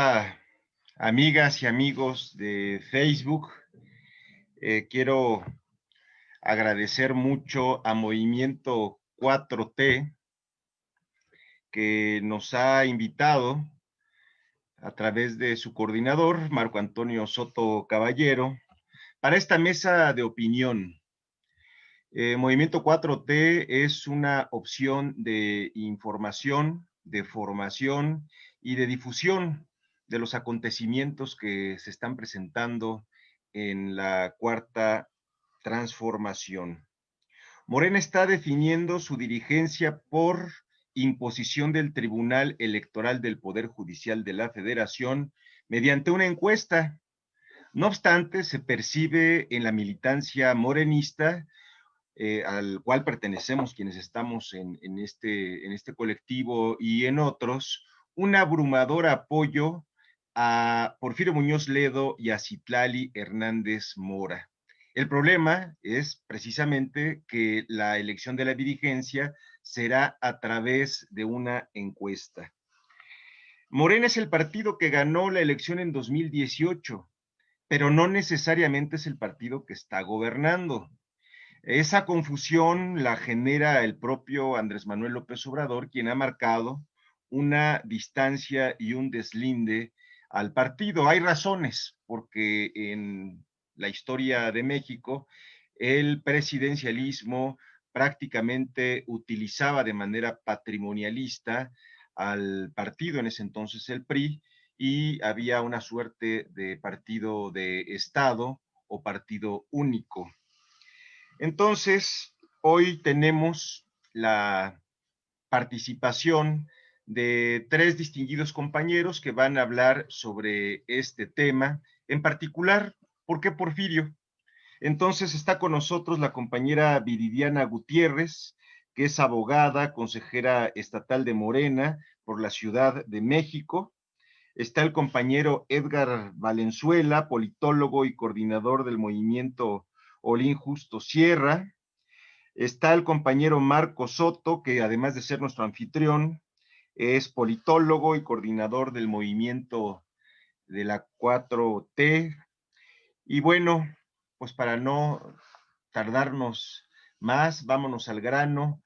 Hola, amigas y amigos de Facebook. Quiero agradecer mucho a Movimiento 4T que nos ha invitado a través de su coordinador, Marco Antonio Soto Caballero, para esta mesa de opinión. Movimiento 4T es una opción de información, de formación y de difusión de los acontecimientos que se están presentando en la cuarta transformación. Morena está definiendo su dirigencia por imposición del Tribunal Electoral del Poder Judicial de la Federación mediante una encuesta. No obstante, se percibe en la militancia morenista al cual pertenecemos quienes estamos en este colectivo y en otros, un abrumador apoyo a Porfirio Muñoz Ledo y a Citlali Hernández Mora. El problema es precisamente que la elección de la dirigencia será a través de una encuesta. Morena es el partido que ganó la elección en 2018, pero no necesariamente es el partido que está gobernando. Esa confusión la genera el propio Andrés Manuel López Obrador, quien ha marcado una distancia y un deslinde al partido. Hay razones, porque en la historia de México el presidencialismo prácticamente utilizaba de manera patrimonialista al partido, en ese entonces el PRI, y había una suerte de partido de Estado o partido único. Entonces, hoy tenemos la participación de tres distinguidos compañeros que van a hablar sobre este tema, en particular, ¿por qué Porfirio? Entonces está con nosotros la compañera Viridiana Gutiérrez, que es abogada, consejera estatal de Morena por la Ciudad de México. Está el compañero Edgar Valenzuela, politólogo y coordinador del movimiento Olín Justo Sierra. Está el compañero Marco Soto, que además de ser nuestro anfitrión, es politólogo y coordinador del movimiento de la 4T. Y bueno, pues para no tardarnos más, vámonos al grano.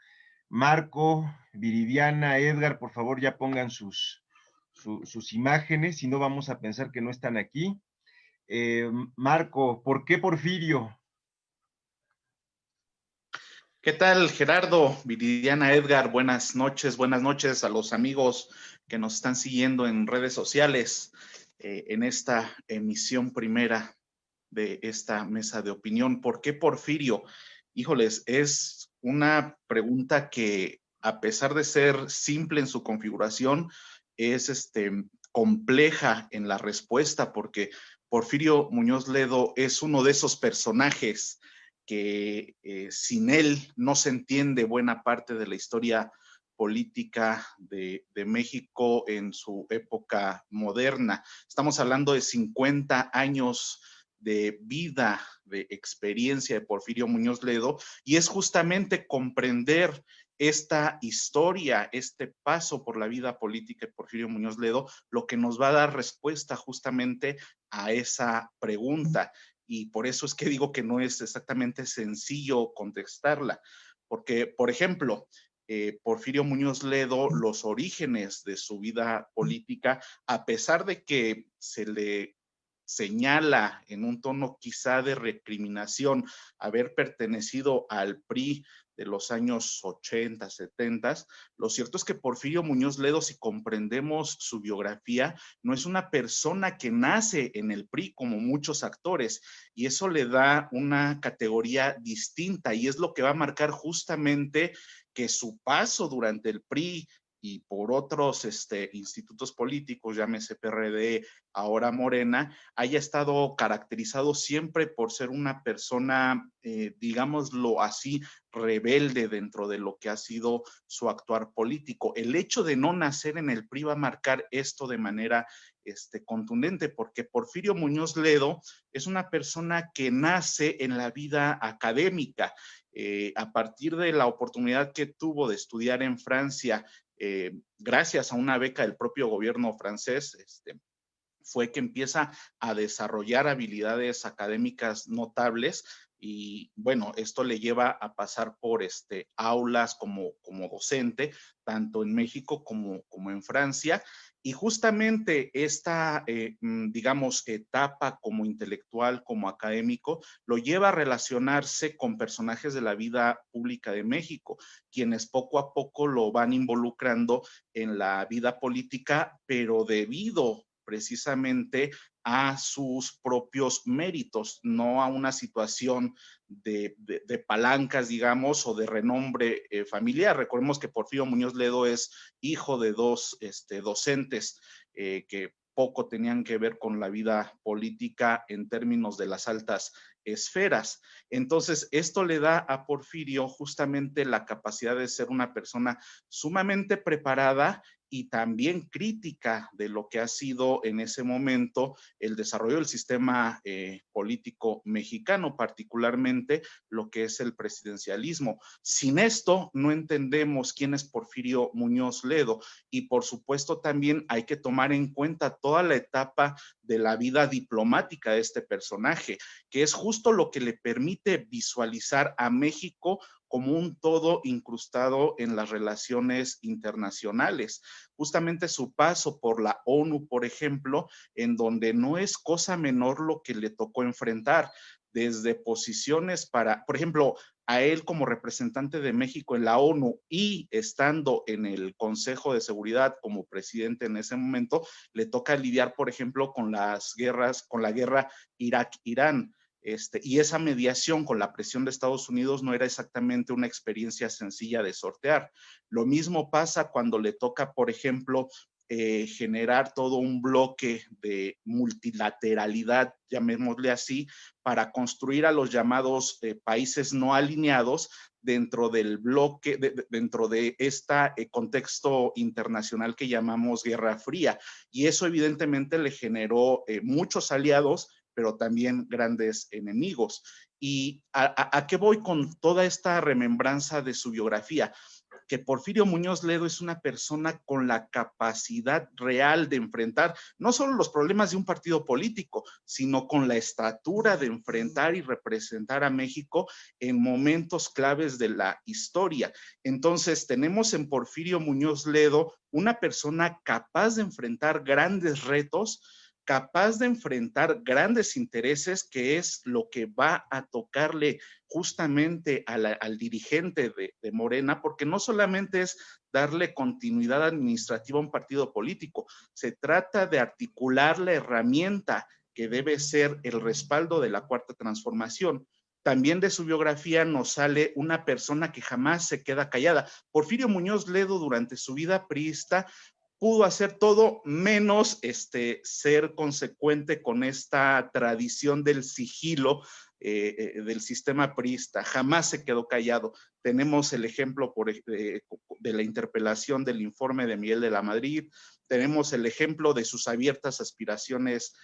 Marco, Viridiana, Edgar, por favor ya pongan sus imágenes, si no vamos a pensar que no están aquí. Marco, ¿por qué Porfirio? ¿Qué tal, Gerardo, Viridiana, Edgar? Buenas noches a los amigos que nos están siguiendo en redes sociales en esta emisión primera de esta mesa de opinión. ¿Por qué Porfirio? Híjoles, es una pregunta que, a pesar de ser simple en su configuración, es compleja en la respuesta, porque Porfirio Muñoz Ledo es uno de esos personajes que sin él no se entiende buena parte de la historia política de México en su época moderna. Estamos hablando de 50 años de vida, de experiencia de Porfirio Muñoz Ledo, y es justamente comprender esta historia, este paso por la vida política de Porfirio Muñoz Ledo, lo que nos va a dar respuesta justamente a esa pregunta. Y por eso es que digo que no es exactamente sencillo contestarla, porque, por ejemplo, Porfirio Muñoz Ledo, los orígenes de su vida política, a pesar de que se le señala en un tono quizá de recriminación haber pertenecido al PRI de los años 80, 70, lo cierto es que Porfirio Muñoz Ledo, si comprendemos su biografía, no es una persona que nace en el PRI como muchos actores, y eso le da una categoría distinta, y es lo que va a marcar justamente que su paso durante el PRI y por otros institutos políticos, llámese PRD, ahora Morena, haya estado caracterizado siempre por ser una persona, digámoslo así, rebelde dentro de lo que ha sido su actuar político. El hecho de no nacer en el PRI va a marcar esto de manera contundente, porque Porfirio Muñoz Ledo es una persona que nace en la vida académica. A partir de la oportunidad que tuvo de estudiar en Francia, gracias a una beca del propio gobierno francés, fue que empieza a desarrollar habilidades académicas notables y bueno, esto le lleva a pasar por aulas como docente, tanto en México como en Francia. Y justamente esta, digamos, etapa como intelectual, como académico, lo lleva a relacionarse con personajes de la vida pública de México, quienes poco a poco lo van involucrando en la vida política, pero debido precisamente a sus propios méritos, no a una situación de palancas, digamos, o de renombre familiar. Recordemos que Porfirio Muñoz Ledo es hijo de dos docentes que poco tenían que ver con la vida política en términos de las altas esferas. Entonces, esto le da a Porfirio justamente la capacidad de ser una persona sumamente preparada y también crítica de lo que ha sido en ese momento el desarrollo del sistema político mexicano, particularmente lo que es el presidencialismo. Sin esto no entendemos quién es Porfirio Muñoz Ledo y por supuesto también hay que tomar en cuenta toda la etapa de la vida diplomática de este personaje, que es justo lo que le permite visualizar a México como un todo incrustado en las relaciones internacionales. Justamente su paso por la ONU, por ejemplo, en donde no es cosa menor lo que le tocó enfrentar, desde posiciones para, por ejemplo, a él como representante de México en la ONU y estando en el Consejo de Seguridad como presidente en ese momento, le toca lidiar, por ejemplo, con las guerras, con la guerra Irak-Irán. Y esa mediación con la presión de Estados Unidos no era exactamente una experiencia sencilla de sortear. Lo mismo pasa cuando le toca, por ejemplo, generar todo un bloque de multilateralidad, llamémosle así, para construir a los llamados países no alineados dentro del bloque, dentro de este contexto internacional que llamamos Guerra Fría. Y eso evidentemente le generó muchos aliados, pero también grandes enemigos. ¿Y a qué voy con toda esta remembranza de su biografía? Que Porfirio Muñoz Ledo es una persona con la capacidad real de enfrentar no solo los problemas de un partido político, sino con la estatura de enfrentar y representar a México en momentos claves de la historia. Entonces, tenemos en Porfirio Muñoz Ledo una persona capaz de enfrentar grandes retos, capaz de enfrentar grandes intereses, que es lo que va a tocarle justamente al dirigente de Morena, porque no solamente es darle continuidad administrativa a un partido político, se trata de articular la herramienta que debe ser el respaldo de la Cuarta Transformación. También de su biografía nos sale una persona que jamás se queda callada. Porfirio Muñoz Ledo, durante su vida priista, pudo hacer todo menos ser consecuente con esta tradición del sigilo del sistema priista. Jamás se quedó callado. Tenemos el ejemplo de la interpelación del informe de Miguel de la Madrid, tenemos el ejemplo de sus abiertas aspiraciones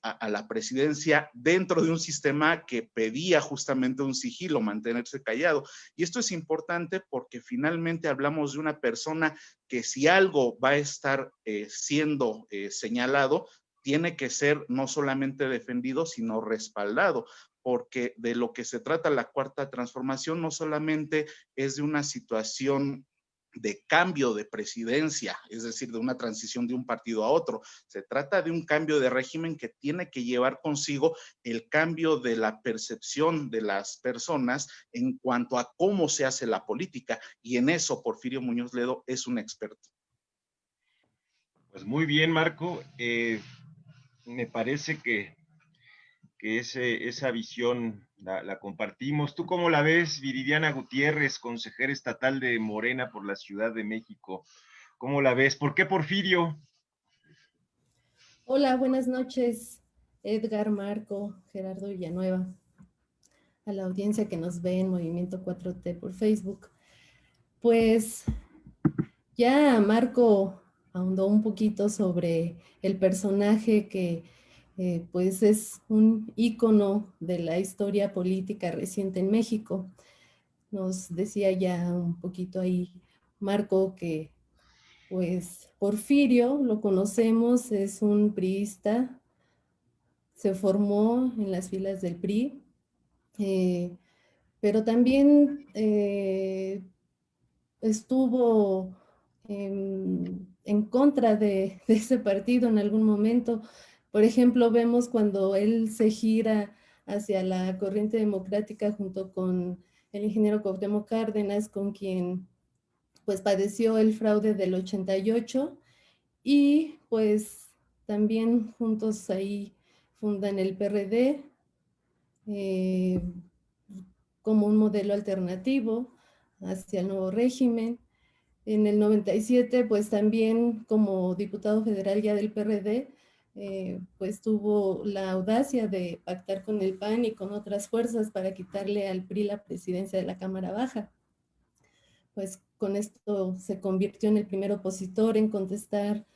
a la presidencia dentro de un sistema que pedía justamente un sigilo, mantenerse callado. Y esto es importante porque finalmente hablamos de una persona que si algo va a estar siendo señalado, tiene que ser no solamente defendido, sino respaldado, porque de lo que se trata la Cuarta Transformación no solamente es de una situación de cambio de presidencia, es decir, de una transición de un partido a otro. Se trata de un cambio de régimen que tiene que llevar consigo el cambio de la percepción de las personas en cuanto a cómo se hace la política, y en eso Porfirio Muñoz Ledo es un experto. Pues muy bien, Marco. Me parece que esa visión la compartimos. ¿Tú cómo la ves, Viridiana Gutiérrez, consejera estatal de Morena por la Ciudad de México? ¿Cómo la ves? ¿Por qué Porfirio? Hola, buenas noches, Edgar, Marco, Gerardo Villanueva, a la audiencia que nos ve en Movimiento 4T por Facebook. Pues ya Marco ahondó un poquito sobre el personaje que pues es un ícono de la historia política reciente en México. Nos decía ya un poquito ahí Marco que Pues Porfirio, lo conocemos, es un priista, se formó en las filas del PRI, pero también estuvo en contra de ese partido en algún momento. Por ejemplo, vemos cuando él se gira hacia la corriente democrática junto con el ingeniero Cuauhtémoc Cárdenas, con quien pues padeció el fraude del 88 y pues también juntos ahí fundan el PRD como un modelo alternativo hacia el nuevo régimen. En el 97, pues también como diputado federal ya del PRD, pues tuvo la audacia de pactar con el PAN y con otras fuerzas para quitarle al PRI la presidencia de la Cámara Baja. Pues con esto se convirtió en el primer opositor en contestar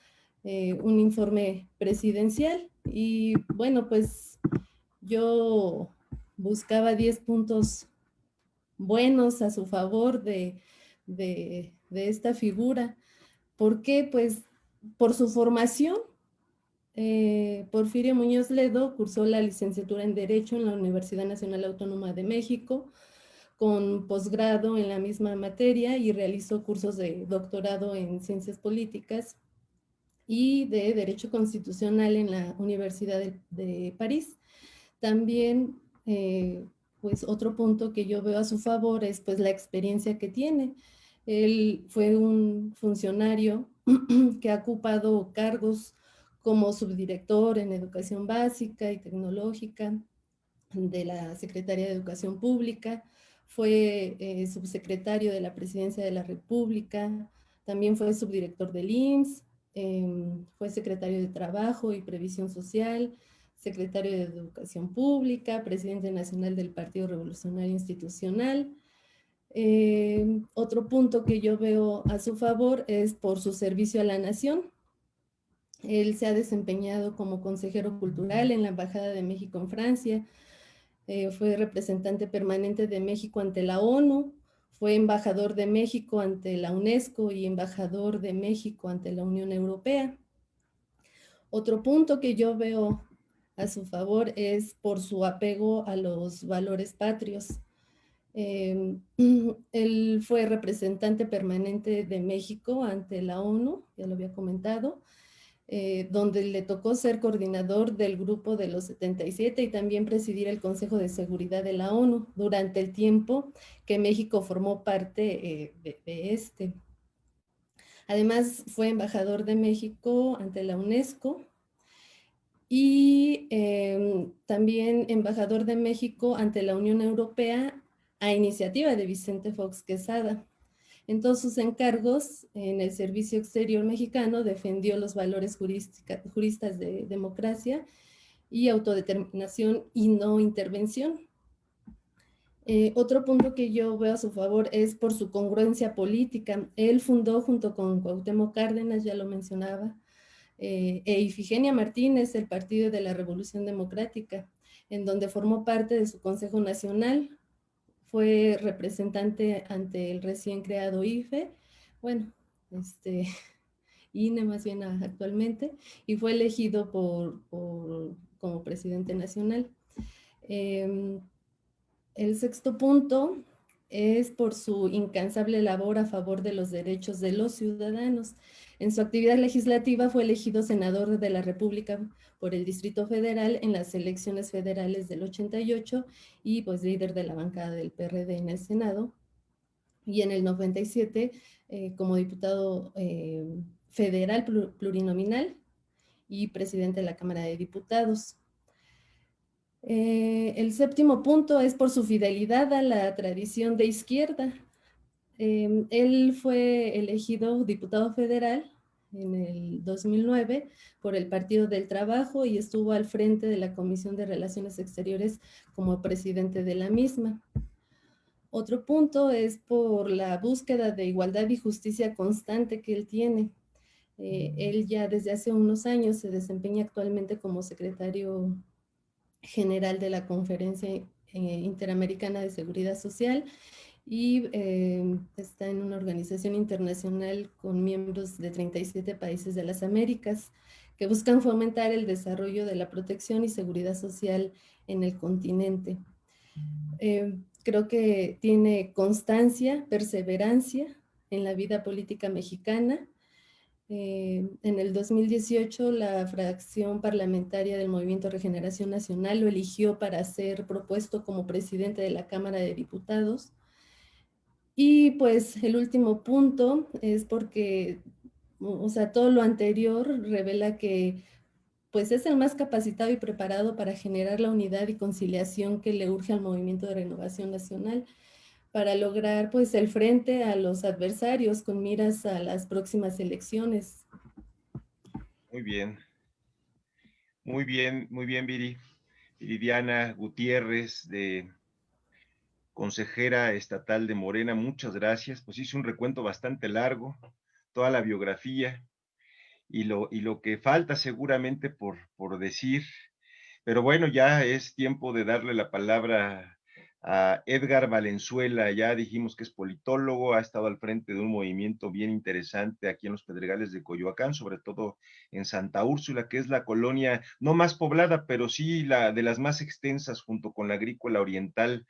un informe presidencial. Y bueno, pues yo buscaba 10 puntos buenos a su favor de esta figura. ¿Por qué? Pues por su formación. Porfirio Muñoz Ledo cursó la licenciatura en Derecho en la Universidad Nacional Autónoma de México, con posgrado en la misma materia, y realizó cursos de doctorado en Ciencias Políticas y de Derecho Constitucional en la Universidad de París. También, pues otro punto que yo veo a su favor es pues la experiencia que tiene. Él fue un funcionario que ha ocupado cargos como subdirector en Educación Básica y Tecnológica de la Secretaría de Educación Pública, fue subsecretario de la Presidencia de la República, también fue subdirector del IMSS, fue secretario de Trabajo y Previsión Social, secretario de Educación Pública, presidente nacional del Partido Revolucionario Institucional. Otro punto que yo veo a su favor es por su servicio a la nación. Él se ha desempeñado como consejero cultural en la Embajada de México en Francia, fue representante permanente de México ante la ONU, fue embajador de México ante la UNESCO y embajador de México ante la Unión Europea. Otro punto que yo veo a su favor es por su apego a los valores patrios. Él fue representante permanente de México ante la ONU, ya lo había comentado, donde le tocó ser coordinador del grupo de los 77 y también presidir el Consejo de Seguridad de la ONU durante el tiempo que México formó parte de este. Además, fue embajador de México ante la UNESCO y también embajador de México ante la Unión Europea a iniciativa de Vicente Fox Quesada. En todos sus encargos en el Servicio Exterior Mexicano defendió los valores juristas de democracia y autodeterminación y no intervención. Otro punto que yo veo a su favor es por su congruencia política. Él fundó junto con Cuauhtémoc Cárdenas, ya lo mencionaba, e Ifigenia Martínez, el Partido de la Revolución Democrática, en donde formó parte de su Consejo Nacional. Fue representante ante el recién creado IFE, bueno, INE más bien actualmente, y fue elegido como presidente nacional. El sexto punto es por su incansable labor a favor de los derechos de los ciudadanos. En su actividad legislativa fue elegido senador de la República por el Distrito Federal en las elecciones federales del 88 y pues líder de la bancada del PRD en el Senado. Y en el 97 como diputado federal plurinominal y presidente de la Cámara de Diputados. El séptimo punto es por su fidelidad a la tradición de izquierda. Él fue elegido diputado federal en el 2009 por el Partido del Trabajo y estuvo al frente de la Comisión de Relaciones Exteriores como presidente de la misma. Otro punto es por la búsqueda de igualdad y justicia constante que él tiene. Él ya desde hace unos años se desempeña actualmente como secretario general de la Conferencia Interamericana de Seguridad Social y está en una organización internacional con miembros de 37 países de las Américas que buscan fomentar el desarrollo de la protección y seguridad social en el continente. Creo que tiene constancia, perseverancia en la vida política mexicana. En el 2018, la fracción parlamentaria del Movimiento Regeneración Nacional lo eligió para ser propuesto como presidente de la Cámara de Diputados. Y pues el último punto es porque, o sea, todo lo anterior revela que pues es el más capacitado y preparado para generar la unidad y conciliación que le urge al Movimiento de Renovación Nacional para lograr pues el frente a los adversarios con miras a las próximas elecciones. Muy bien, muy bien, Viridiana Gutiérrez, de consejera estatal de Morena, muchas gracias. Pues hice un recuento bastante largo, toda la biografía y lo que falta seguramente por decir. Pero bueno, ya es tiempo de darle la palabra a Edgar Valenzuela. Ya dijimos que es politólogo, ha estado al frente de un movimiento bien interesante aquí en los Pedregales de Coyoacán, sobre todo en Santa Úrsula, que es la colonia no más poblada, pero sí la de las más extensas junto con la Agrícola Oriental,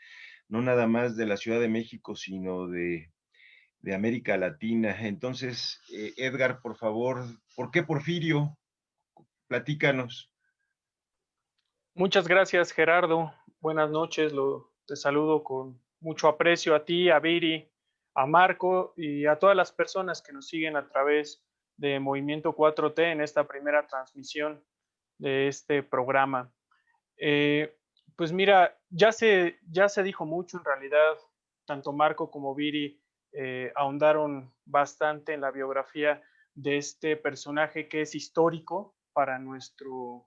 no nada más de la Ciudad de México, sino de América Latina. Entonces, Edgar, por favor, ¿por qué Porfirio? Platícanos. Muchas gracias, Gerardo. Buenas noches. Te saludo con mucho aprecio a ti, a Viri, a Marco y a todas las personas que nos siguen a través de Movimiento 4T en esta primera transmisión de este programa. Pues mira, ya se dijo mucho en realidad, tanto Marco como Viri ahondaron bastante en la biografía de este personaje que es histórico para nuestro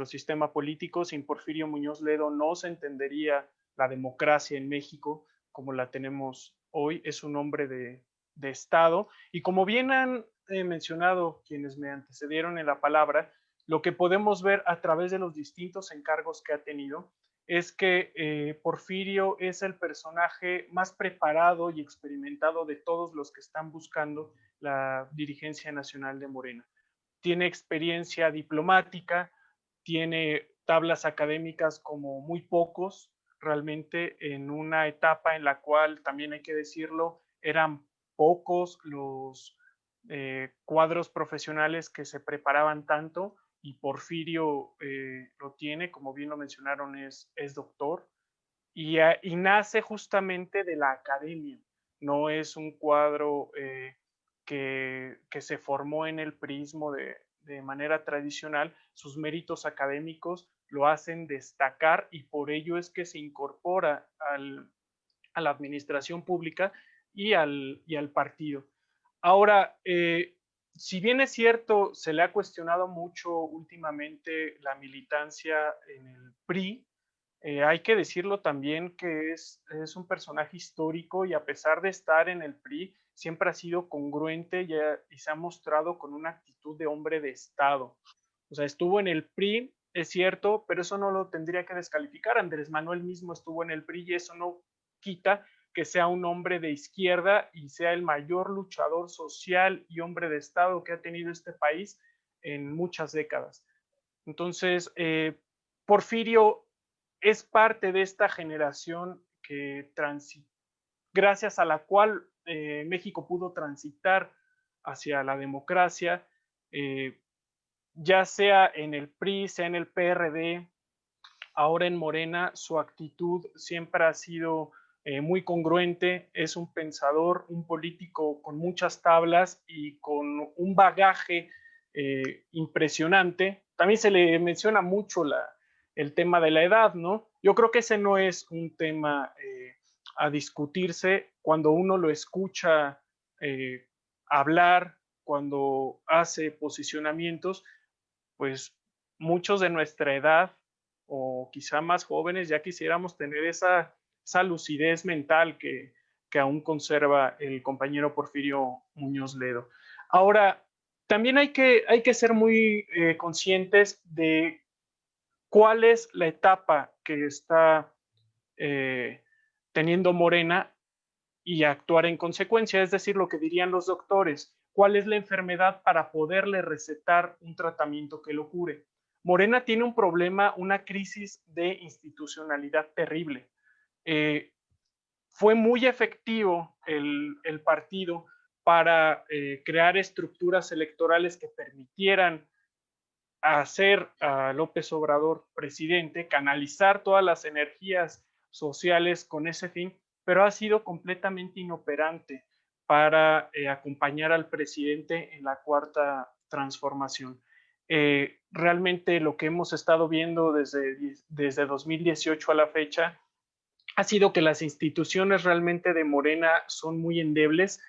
sistema político. Sin Porfirio Muñoz Ledo no se entendería la democracia en México como la tenemos hoy. Es un hombre de Estado y como bien han mencionado quienes me antecedieron en la palabra, lo que podemos ver a través de los distintos encargos que ha tenido es que Porfirio es el personaje más preparado y experimentado de todos los que están buscando la dirigencia nacional de Morena. Tiene experiencia diplomática, tiene tablas académicas como muy pocos, realmente en una etapa en la cual, también hay que decirlo, eran pocos los cuadros profesionales que se preparaban tanto, y Porfirio lo tiene, como bien lo mencionaron, es doctor, y nace justamente de la academia, no es un cuadro que se formó en el priismo de manera tradicional. Sus méritos académicos lo hacen destacar y por ello es que se incorpora a la administración pública y al partido. Ahora, si bien es cierto, se le ha cuestionado mucho últimamente la militancia en el PRI, hay que decirlo también que es un personaje histórico y a pesar de estar en el PRI, siempre ha sido congruente y se ha mostrado con una actitud de hombre de Estado. O sea, estuvo en el PRI, es cierto, pero eso no lo tendría que descalificar. Andrés Manuel mismo estuvo en el PRI y eso no quita que sea un hombre de izquierda y sea el mayor luchador social y hombre de Estado que ha tenido este país en muchas décadas. Entonces, Porfirio es parte de esta generación que gracias a la cual México pudo transitar hacia la democracia, ya sea en el PRI, sea en el PRD, ahora en Morena. Su actitud siempre ha sido muy congruente, es un pensador, un político con muchas tablas y con un bagaje impresionante. También se le menciona mucho el tema de la edad, ¿no? Yo creo que ese no es un tema a discutirse cuando uno lo escucha hablar, cuando hace posicionamientos, pues muchos de nuestra edad o quizá más jóvenes ya quisiéramos tener esa lucidez mental que aún conserva el compañero Porfirio Muñoz Ledo. Ahora, también hay que ser muy conscientes de cuál es la etapa que está teniendo Morena y actuar en consecuencia, es decir, lo que dirían los doctores, cuál es la enfermedad para poderle recetar un tratamiento que lo cure. Morena tiene un problema, una crisis de institucionalidad terrible. Fue muy efectivo el partido para crear estructuras electorales que permitieran hacer a López Obrador presidente, canalizar todas las energías sociales con ese fin, pero ha sido completamente inoperante para acompañar al presidente en la cuarta transformación. Realmente lo que hemos estado viendo desde 2018 a la fecha ha sido que las instituciones realmente de Morena son muy endebles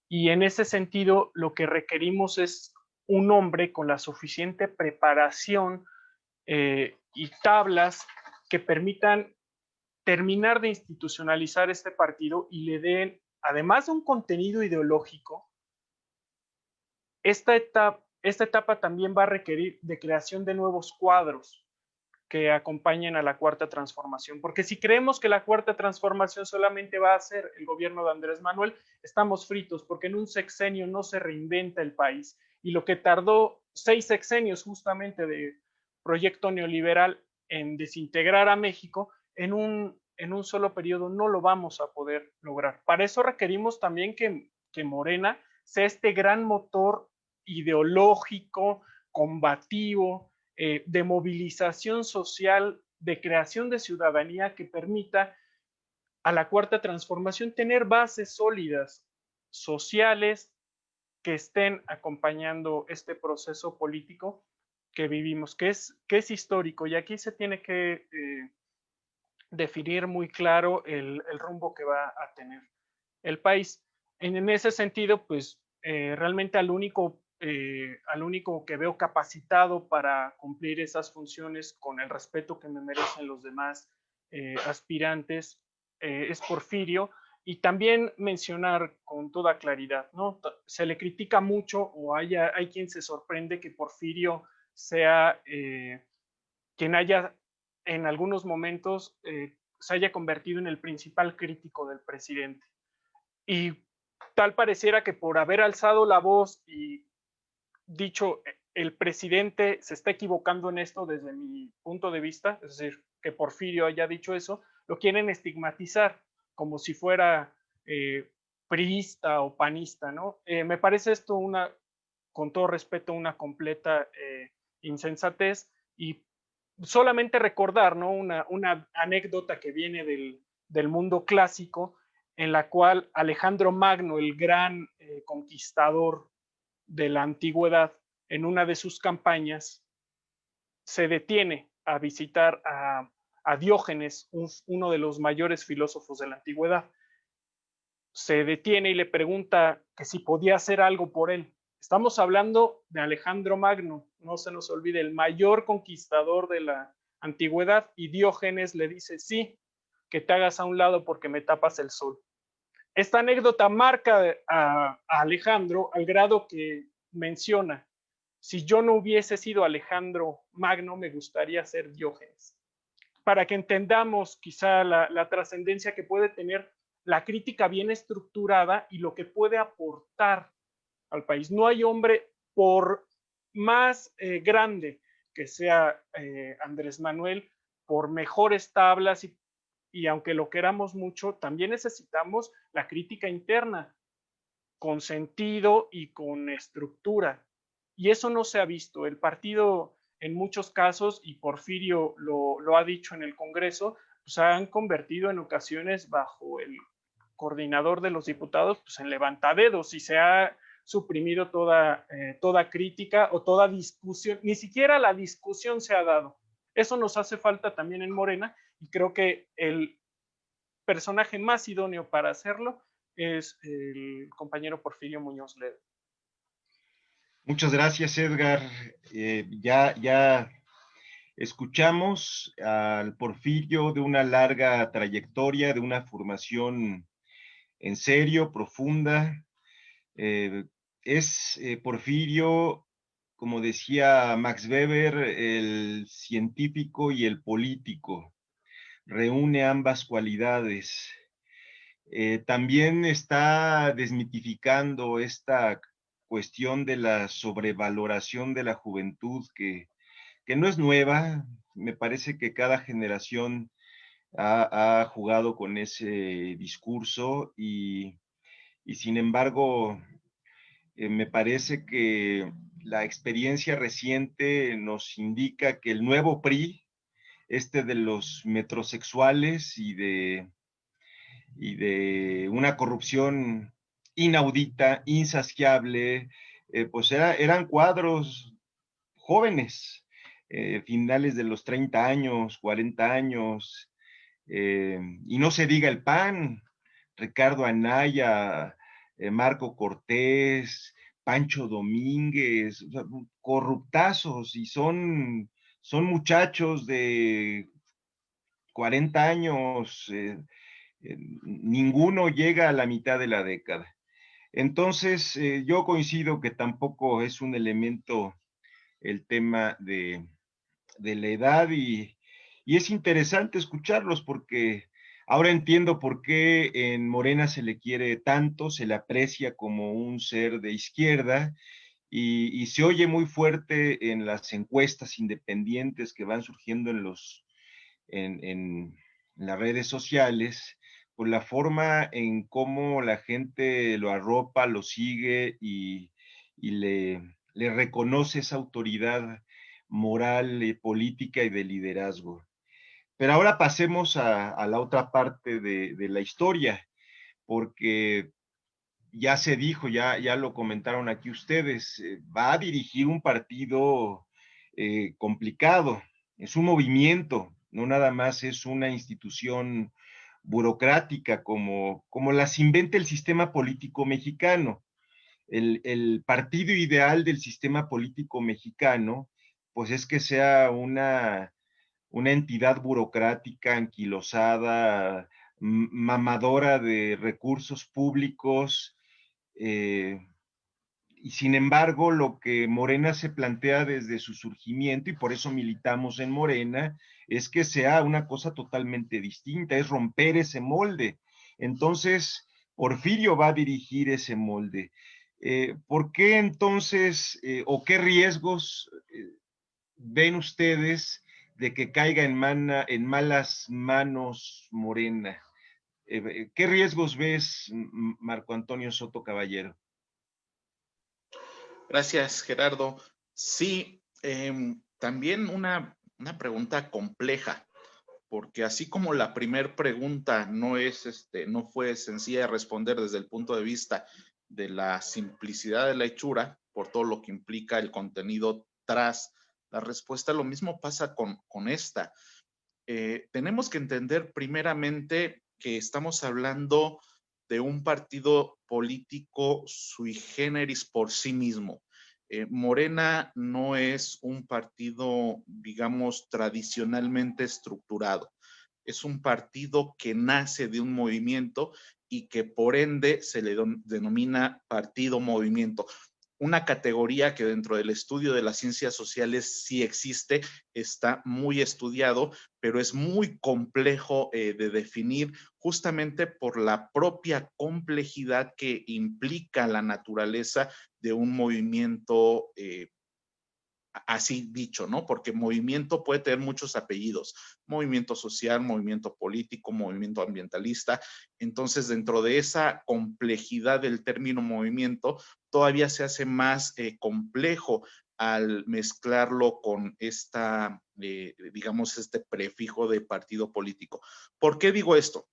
y en ese sentido lo que requerimos es un hombre con la suficiente preparación y tablas que permitan terminar de institucionalizar este partido y le den, además de un contenido ideológico, esta etapa también va a requerir de creación de nuevos cuadros que acompañen a la cuarta transformación, porque si creemos que la cuarta transformación solamente va a ser el gobierno de Andrés Manuel, estamos fritos, porque en un sexenio no se reinventa el país, y lo que tardó 6 sexenios justamente de proyecto neoliberal en desintegrar a México, en un solo periodo no lo vamos a poder lograr. Para eso requerimos también que Morena sea este gran motor ideológico, combativo, de movilización social, de creación de ciudadanía que permita a la cuarta transformación tener bases sólidas, sociales, que estén acompañando este proceso político que vivimos, que es histórico. Y aquí se tiene que definir muy claro el rumbo que va a tener el país. En ese sentido, pues realmente al único que veo capacitado para cumplir esas funciones con el respeto que me merecen los demás aspirantes es Porfirio. Y también mencionar con toda claridad, ¿no? Se le critica mucho o hay quien se sorprende que Porfirio sea quien haya en algunos momentos se haya convertido en el principal crítico del presidente. Y tal pareciera que por haber alzado la voz y dicho el presidente se está equivocando en esto desde mi punto de vista, es decir, que Porfirio haya dicho eso, lo quieren estigmatizar como si fuera priista o panista, ¿no? Me parece esto con todo respeto, una completa insensatez y solamente recordar, ¿no? Una anécdota que viene del mundo clásico en la cual Alejandro Magno, el gran conquistador de la antigüedad, en una de sus campañas, se detiene a visitar a Diógenes, uno de los mayores filósofos de la antigüedad. Se detiene y le pregunta que si podía hacer algo por él. Estamos hablando de Alejandro Magno, no se nos olvide, el mayor conquistador de la antigüedad, y Diógenes le dice, sí, que te hagas a un lado porque me tapas el sol. Esta anécdota marca a Alejandro al grado que menciona, si yo no hubiese sido Alejandro Magno, me gustaría ser Diógenes. Para que entendamos quizá la trascendencia que puede tener la crítica bien estructurada y lo que puede aportar al país. No hay hombre, por más grande que sea Andrés Manuel, por mejores tablas y aunque lo queramos mucho, también necesitamos la crítica interna, con sentido y con estructura. Y eso no se ha visto. El partido, en muchos casos, y Porfirio lo ha dicho en el Congreso, pues se han convertido en ocasiones bajo el coordinador de los diputados pues en levantadedos y se ha suprimido toda crítica o toda discusión. Ni siquiera la discusión se ha dado. Eso nos hace falta también en Morena y creo que el personaje más idóneo para hacerlo es el compañero Porfirio Muñoz Ledo. Muchas gracias, Edgar. Ya escuchamos al Porfirio de una larga trayectoria, de una formación en serio, profunda. Porfirio, como decía Max Weber, el científico y el político. Reúne ambas cualidades. También está desmitificando esta cuestión de la sobrevaloración de la juventud, que no es nueva. Me parece que cada generación ha jugado con ese discurso y sin embargo, me parece que la experiencia reciente nos indica que el nuevo PRI, este de los metrosexuales y de una corrupción inaudita, insaciable, pues eran cuadros jóvenes, finales de los 30 años, 40 años, y no se diga el PAN, Ricardo Anaya, Marco Cortés, Pancho Domínguez, o sea, corruptazos, y son muchachos de 40 años, ninguno llega a la mitad de la década. Entonces, yo coincido que tampoco es un elemento el tema de la edad y es interesante escucharlos porque ahora entiendo por qué en Morena se le quiere tanto, se le aprecia como un ser de izquierda y se oye muy fuerte en las encuestas independientes que van surgiendo en las redes sociales, por la forma en cómo la gente lo arropa, lo sigue y le reconoce esa autoridad moral, política y de liderazgo. Pero ahora pasemos a la otra parte de la historia, porque ya se dijo, ya lo comentaron aquí ustedes, va a dirigir un partido complicado, es un movimiento, no nada más es una institución burocrática como las inventa el sistema político mexicano. El partido ideal del sistema político mexicano, pues es que sea una entidad burocrática, anquilosada, mamadora de recursos públicos, eh, y sin embargo, lo que Morena se plantea desde su surgimiento, y por eso militamos en Morena, es que sea una cosa totalmente distinta, es romper ese molde. Entonces, Porfirio va a dirigir ese molde. ¿Por qué entonces, o qué riesgos ven ustedes de que caiga en malas manos Morena? ¿Qué riesgos ves, Marco Antonio Soto Caballero? Gracias, Gerardo. Sí, también una pregunta compleja, porque así como la primera pregunta no fue sencilla de responder desde el punto de vista de la simplicidad de la hechura, por todo lo que implica el contenido tras la respuesta, lo mismo pasa con esta. Tenemos que entender primeramente que estamos hablando de un partido político sui generis por sí mismo. Morena no es un partido, digamos, tradicionalmente estructurado. Es un partido que nace de un movimiento y que por ende se le denomina partido movimiento. Una categoría que dentro del estudio de las ciencias sociales sí existe, está muy estudiado, pero es muy complejo de definir justamente por la propia complejidad que implica la naturaleza de un movimiento así dicho, ¿no? Porque movimiento puede tener muchos apellidos, movimiento social, movimiento político, movimiento ambientalista. Entonces, dentro de esa complejidad del término movimiento, todavía se hace más complejo al mezclarlo con digamos, este prefijo de partido político. ¿Por qué digo esto?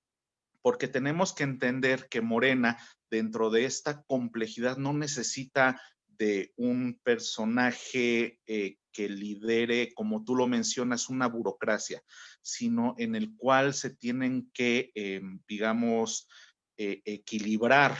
Porque tenemos que entender que Morena, dentro de esta complejidad, no necesita de un personaje que lidere, como tú lo mencionas, una burocracia, sino en el cual se tienen que, digamos, equilibrar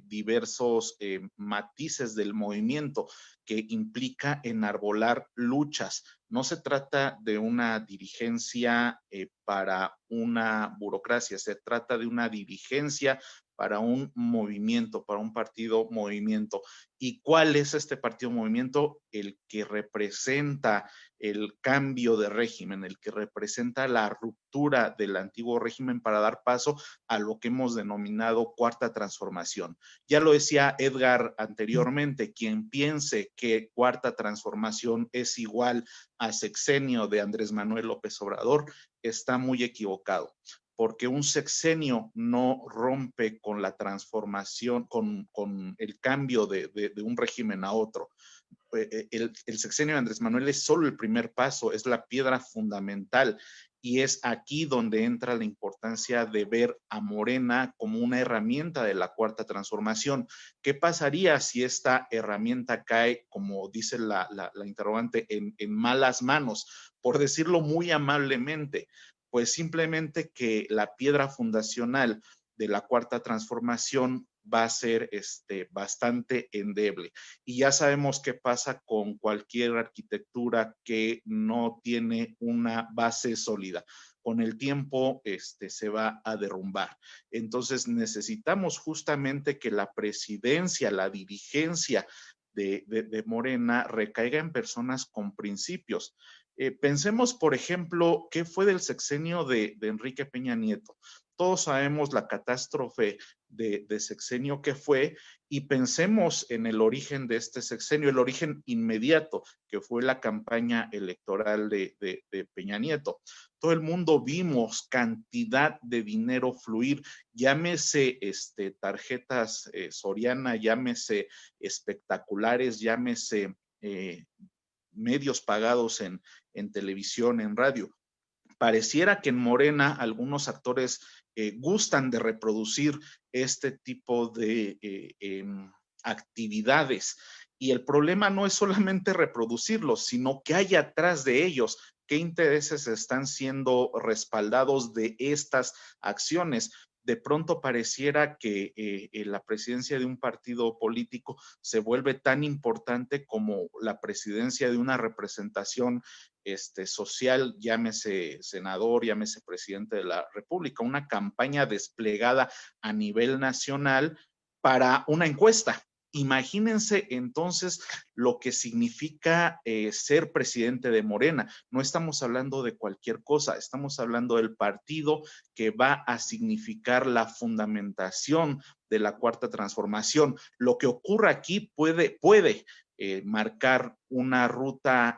diversos matices del movimiento que implica enarbolar luchas. No se trata de una dirigencia para una burocracia, se trata de una dirigencia para un movimiento, para un partido movimiento. ¿Y cuál es este partido movimiento? El que representa el cambio de régimen, el que representa la ruptura del antiguo régimen para dar paso a lo que hemos denominado cuarta transformación. Ya lo decía Edgar anteriormente, quien piense que cuarta transformación es igual a sexenio de Andrés Manuel López Obrador está muy equivocado, porque un sexenio no rompe con la transformación, con el cambio de un régimen a otro. El sexenio de Andrés Manuel es solo el primer paso, es la piedra fundamental, y es aquí donde entra la importancia de ver a Morena como una herramienta de la cuarta transformación. ¿Qué pasaría si esta herramienta cae, como dice la interrogante, en malas manos? Por decirlo muy amablemente, pues simplemente que la piedra fundacional de la cuarta transformación va a ser bastante endeble. Y ya sabemos qué pasa con cualquier arquitectura que no tiene una base sólida. Con el tiempo se va a derrumbar. Entonces necesitamos justamente que la presidencia, la dirigencia de Morena recaiga en personas con principios. Pensemos, por ejemplo, qué fue del sexenio de Enrique Peña Nieto. Todos sabemos la catástrofe de sexenio que fue, y pensemos en el origen de este sexenio, el origen inmediato, que fue la campaña electoral de Peña Nieto. Todo el mundo vimos cantidad de dinero fluir, llámese tarjetas Soriana, llámese espectaculares, llámese medios pagados en televisión, en radio. Pareciera que en Morena algunos actores gustan de reproducir este tipo de actividades, y el problema no es solamente reproducirlos, sino que hay atrás de ellos qué intereses están siendo respaldados de estas acciones. De pronto pareciera que la presidencia de un partido político se vuelve tan importante como la presidencia de una representación social, llámese senador, llámese presidente de la República, una campaña desplegada a nivel nacional para una encuesta. Imagínense entonces lo que significa ser presidente de Morena. No estamos hablando de cualquier cosa, estamos hablando del partido que va a significar la fundamentación de la cuarta transformación. Lo que ocurra aquí puede marcar una ruta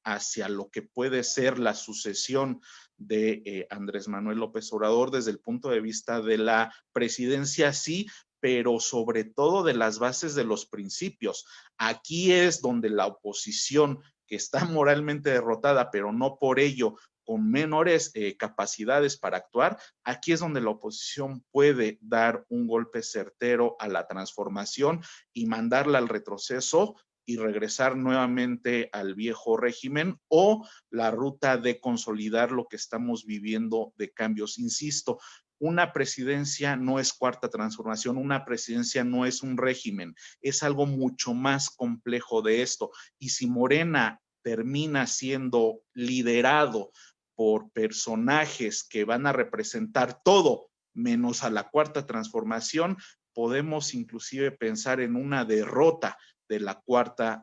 hacia lo que puede ser la sucesión de Andrés Manuel López Obrador desde el punto de vista de la presidencia, sí, pero sobre todo de las bases de los principios. Aquí es donde la oposición, que está moralmente derrotada, pero no por ello con menores capacidades para actuar, aquí es donde la oposición puede dar un golpe certero a la transformación y mandarla al retroceso y regresar nuevamente al viejo régimen, o la ruta de consolidar lo que estamos viviendo de cambios. Insisto, una presidencia no es cuarta transformación, una presidencia no es un régimen, es algo mucho más complejo de esto. Y si Morena termina siendo liderado por personajes que van a representar todo menos a la cuarta transformación, podemos inclusive pensar en una derrota de la cuarta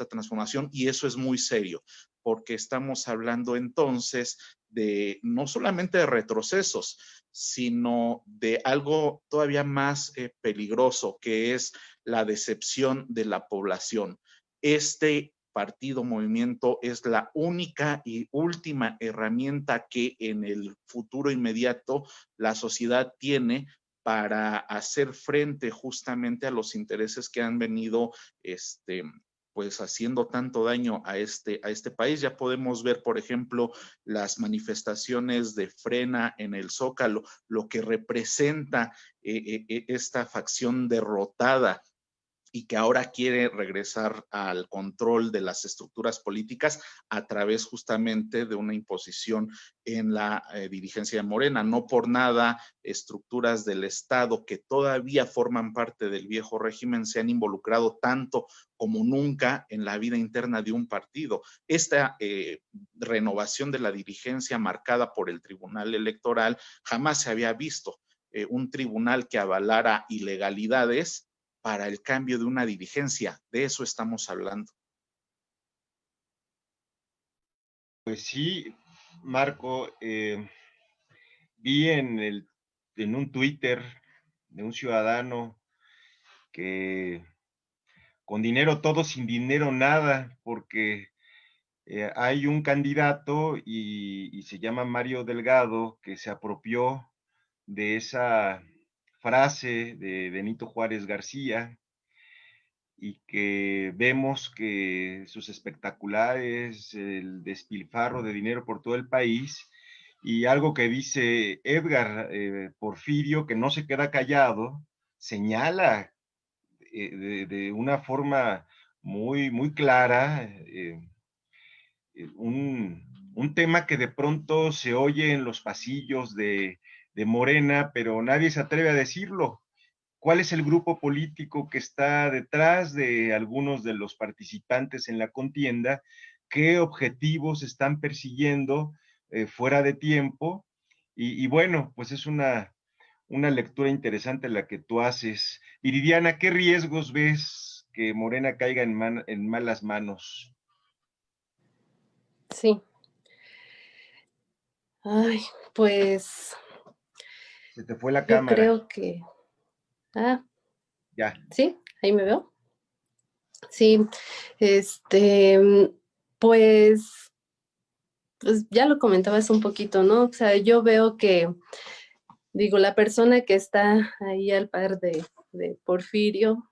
transformación, y eso es muy serio, porque estamos hablando entonces de no solamente de retrocesos, sino de algo todavía más peligroso, que es la decepción de la población. Este partido movimiento es la única y última herramienta que en el futuro inmediato la sociedad tiene para hacer frente justamente a los intereses que han venido pues haciendo tanto daño a este país. Ya podemos ver, por ejemplo, las manifestaciones de Frena en el Zócalo, lo que representa esta facción derrotada y que ahora quiere regresar al control de las estructuras políticas a través justamente de una imposición en la dirigencia de Morena. No por nada estructuras del Estado que todavía forman parte del viejo régimen se han involucrado tanto como nunca en la vida interna de un partido. Esta renovación de la dirigencia marcada por el Tribunal Electoral jamás se había visto. un tribunal que avalara ilegalidades para el cambio de una dirigencia. De eso estamos hablando. Pues sí, Marco, vi en un Twitter de un ciudadano que con dinero todo, sin dinero nada, porque hay un candidato y se llama Mario Delgado, que se apropió de esa frase de Benito Juárez García, y que vemos que sus espectaculares, el despilfarro de dinero por todo el país, y algo que dice Edgar Porfirio, que no se queda callado, señala de una forma muy clara un tema que de pronto se oye en los pasillos de Morena, pero nadie se atreve a decirlo. ¿Cuál es el grupo político que está detrás de algunos de los participantes en la contienda? ¿Qué objetivos están persiguiendo fuera de tiempo? Y bueno, pues es una lectura interesante la que tú haces. Viridiana, ¿qué riesgos ves que Morena caiga en malas manos? Sí. Ay, pues Se te fue la yo cámara. creo que... Ah, Ya. ¿sí? ¿Ahí me veo? Sí, pues ya lo comentabas un poquito, ¿no? O sea, yo veo que, digo, la persona que está ahí al par de Porfirio,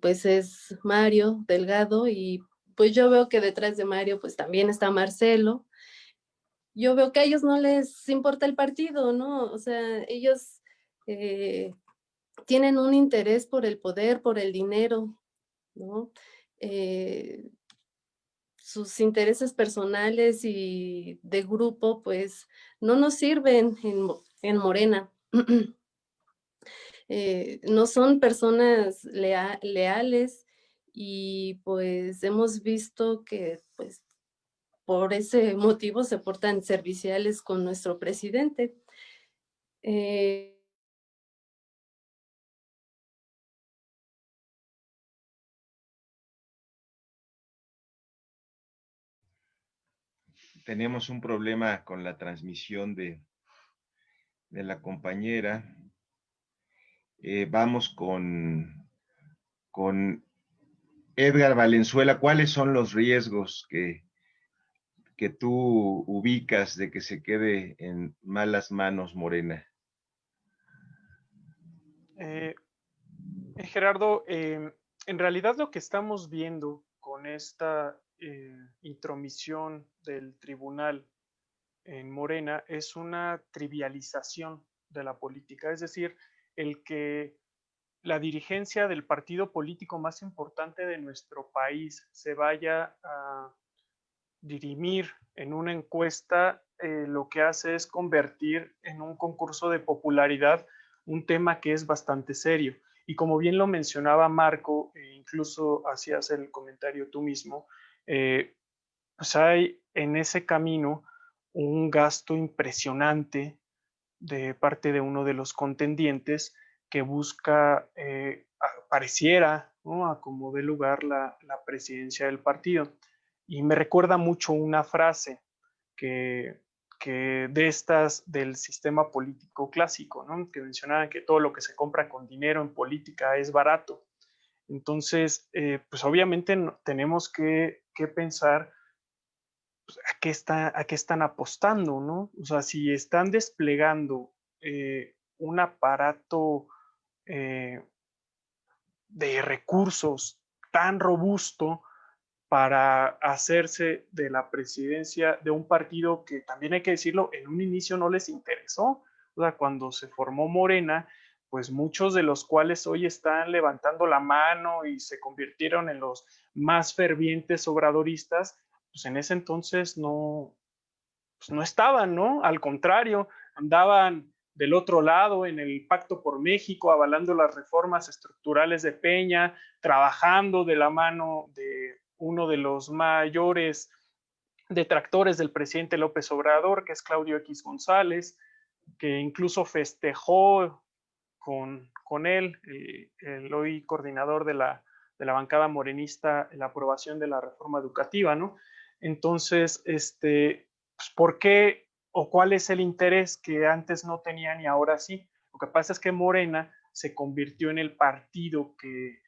pues es Mario Delgado, y pues yo veo que detrás de Mario pues también está Marcelo. Yo veo que a ellos no les importa el partido, ¿no? O sea, ellos tienen un interés por el poder, por el dinero, ¿no? Sus intereses personales y de grupo, pues, no nos sirven en Morena. No son personas leales, y pues hemos visto que, pues, por ese motivo se portan serviciales con nuestro presidente. Tenemos un problema con la transmisión de la compañera. Vamos con Edgar Valenzuela. ¿Cuáles son los riesgos que tú ubicas de que se quede en malas manos Morena? Gerardo, en realidad lo que estamos viendo con esta intromisión del tribunal en Morena es una trivialización de la política, es decir, el que la dirigencia del partido político más importante de nuestro país se vaya a dirimir en una encuesta, lo que hace es convertir en un concurso de popularidad un tema que es bastante serio. Y como bien lo mencionaba Marco, incluso hacías el comentario tú mismo, pues hay en ese camino un gasto impresionante de parte de uno de los contendientes que busca, pareciera, ¿no?, a como dé lugar la presidencia del partido. Y me recuerda mucho una frase que, de estas del sistema político clásico, ¿no?, que mencionaba que todo lo que se compra con dinero en política es barato. Entonces, pues obviamente tenemos que pensar pues, a qué están apostando, ¿no? O sea, si están desplegando un aparato de recursos tan robusto para hacerse de la presidencia de un partido que también hay que decirlo, en un inicio no les interesó. O sea, cuando se formó Morena, pues muchos de los cuales hoy están levantando la mano y se convirtieron en los más fervientes obradoristas, pues en ese entonces no, pues no estaban, ¿no? Al contrario, andaban del otro lado en el Pacto por México, avalando las reformas estructurales de Peña, trabajando de la mano de uno de los mayores detractores del presidente López Obrador, que es Claudio X González. que incluso festejó con él, el hoy coordinador de la bancada morenista, la aprobación de la reforma educativa, ¿no? Entonces, pues, ¿por qué o cuál es el interés que antes no tenían y ahora sí? Lo que pasa es que Morena se convirtió en el partido que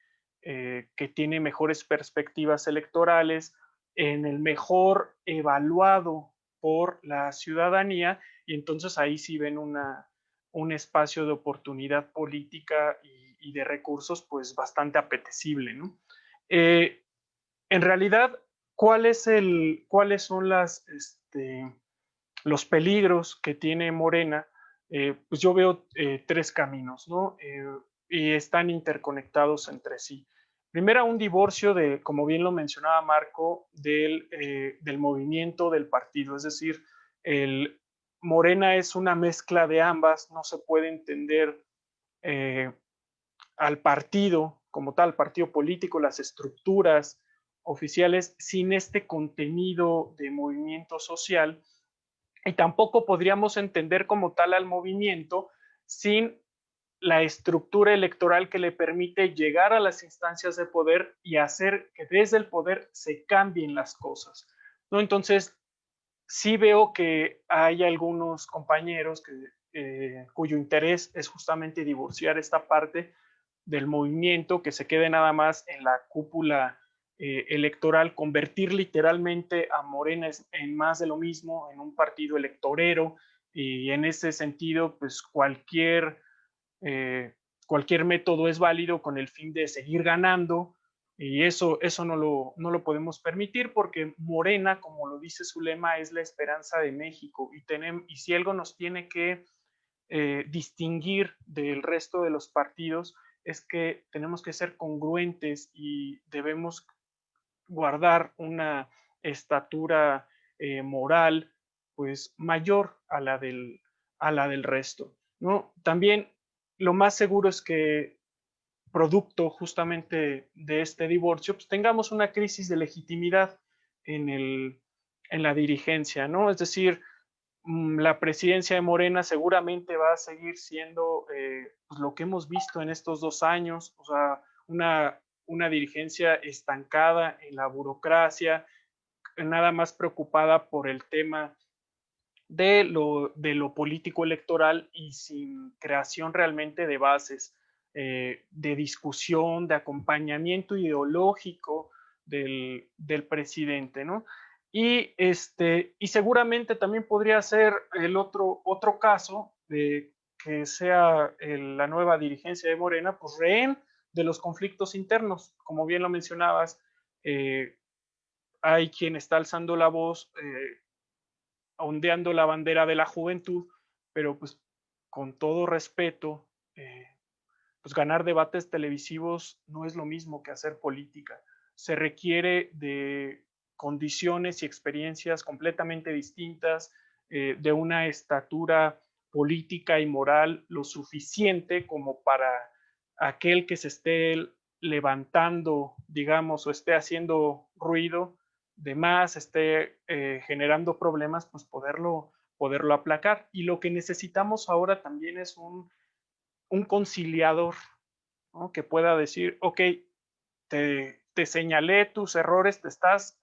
tiene mejores perspectivas electorales, en el mejor evaluado por la ciudadanía, y entonces ahí sí ven un espacio de oportunidad política y de recursos pues bastante apetecible, ¿no? En realidad, ¿cuáles son los peligros que tiene Morena? Pues yo veo tres caminos, ¿no? Y están interconectados entre sí. Primero, un divorcio como bien lo mencionaba Marco, del movimiento del partido, es decir, Morena es una mezcla de ambas, no se puede entender al partido como tal, partido político, las estructuras oficiales, sin este contenido de movimiento social, y tampoco podríamos entender como tal al movimiento sin la estructura electoral que le permite llegar a las instancias de poder y hacer que desde el poder se cambien las cosas, ¿no? Entonces, sí veo que hay algunos compañeros cuyo interés es justamente divorciar esta parte del movimiento, que se quede nada más en la cúpula electoral, convertir literalmente a Morena en más de lo mismo, en un partido electorero, y en ese sentido, pues cualquier método es válido con el fin de seguir ganando, y eso no lo podemos permitir, porque Morena, como lo dice su lema, es la esperanza de México, y si algo nos tiene que distinguir del resto de los partidos es que tenemos que ser congruentes y debemos guardar una estatura moral pues mayor a la del resto, ¿no? También lo más seguro es que producto justamente de este divorcio, pues tengamos una crisis de legitimidad en la dirigencia, ¿no? Es decir, la presidencia de Morena seguramente va a seguir siendo pues lo que hemos visto en estos 2 años, o sea, una dirigencia estancada en la burocracia, nada más preocupada por el tema de lo político electoral y sin creación realmente de bases de discusión, de acompañamiento ideológico del presidente, ¿no? Y seguramente también podría ser el otro caso de que sea la nueva dirigencia de Morena, pues rehén de los conflictos internos, como bien lo mencionabas, hay quien está alzando la voz, ondeando la bandera de la juventud, pero pues con todo respeto, pues ganar debates televisivos no es lo mismo que hacer política. Se requiere de condiciones y experiencias completamente distintas, de una estatura política y moral lo suficiente como para aquel que se esté levantando, digamos, o esté haciendo ruido de más, esté generando problemas, pues poderlo aplacar. Y lo que necesitamos ahora también es un conciliador, ¿no? Que pueda decir, ok, te señalé tus errores, te estás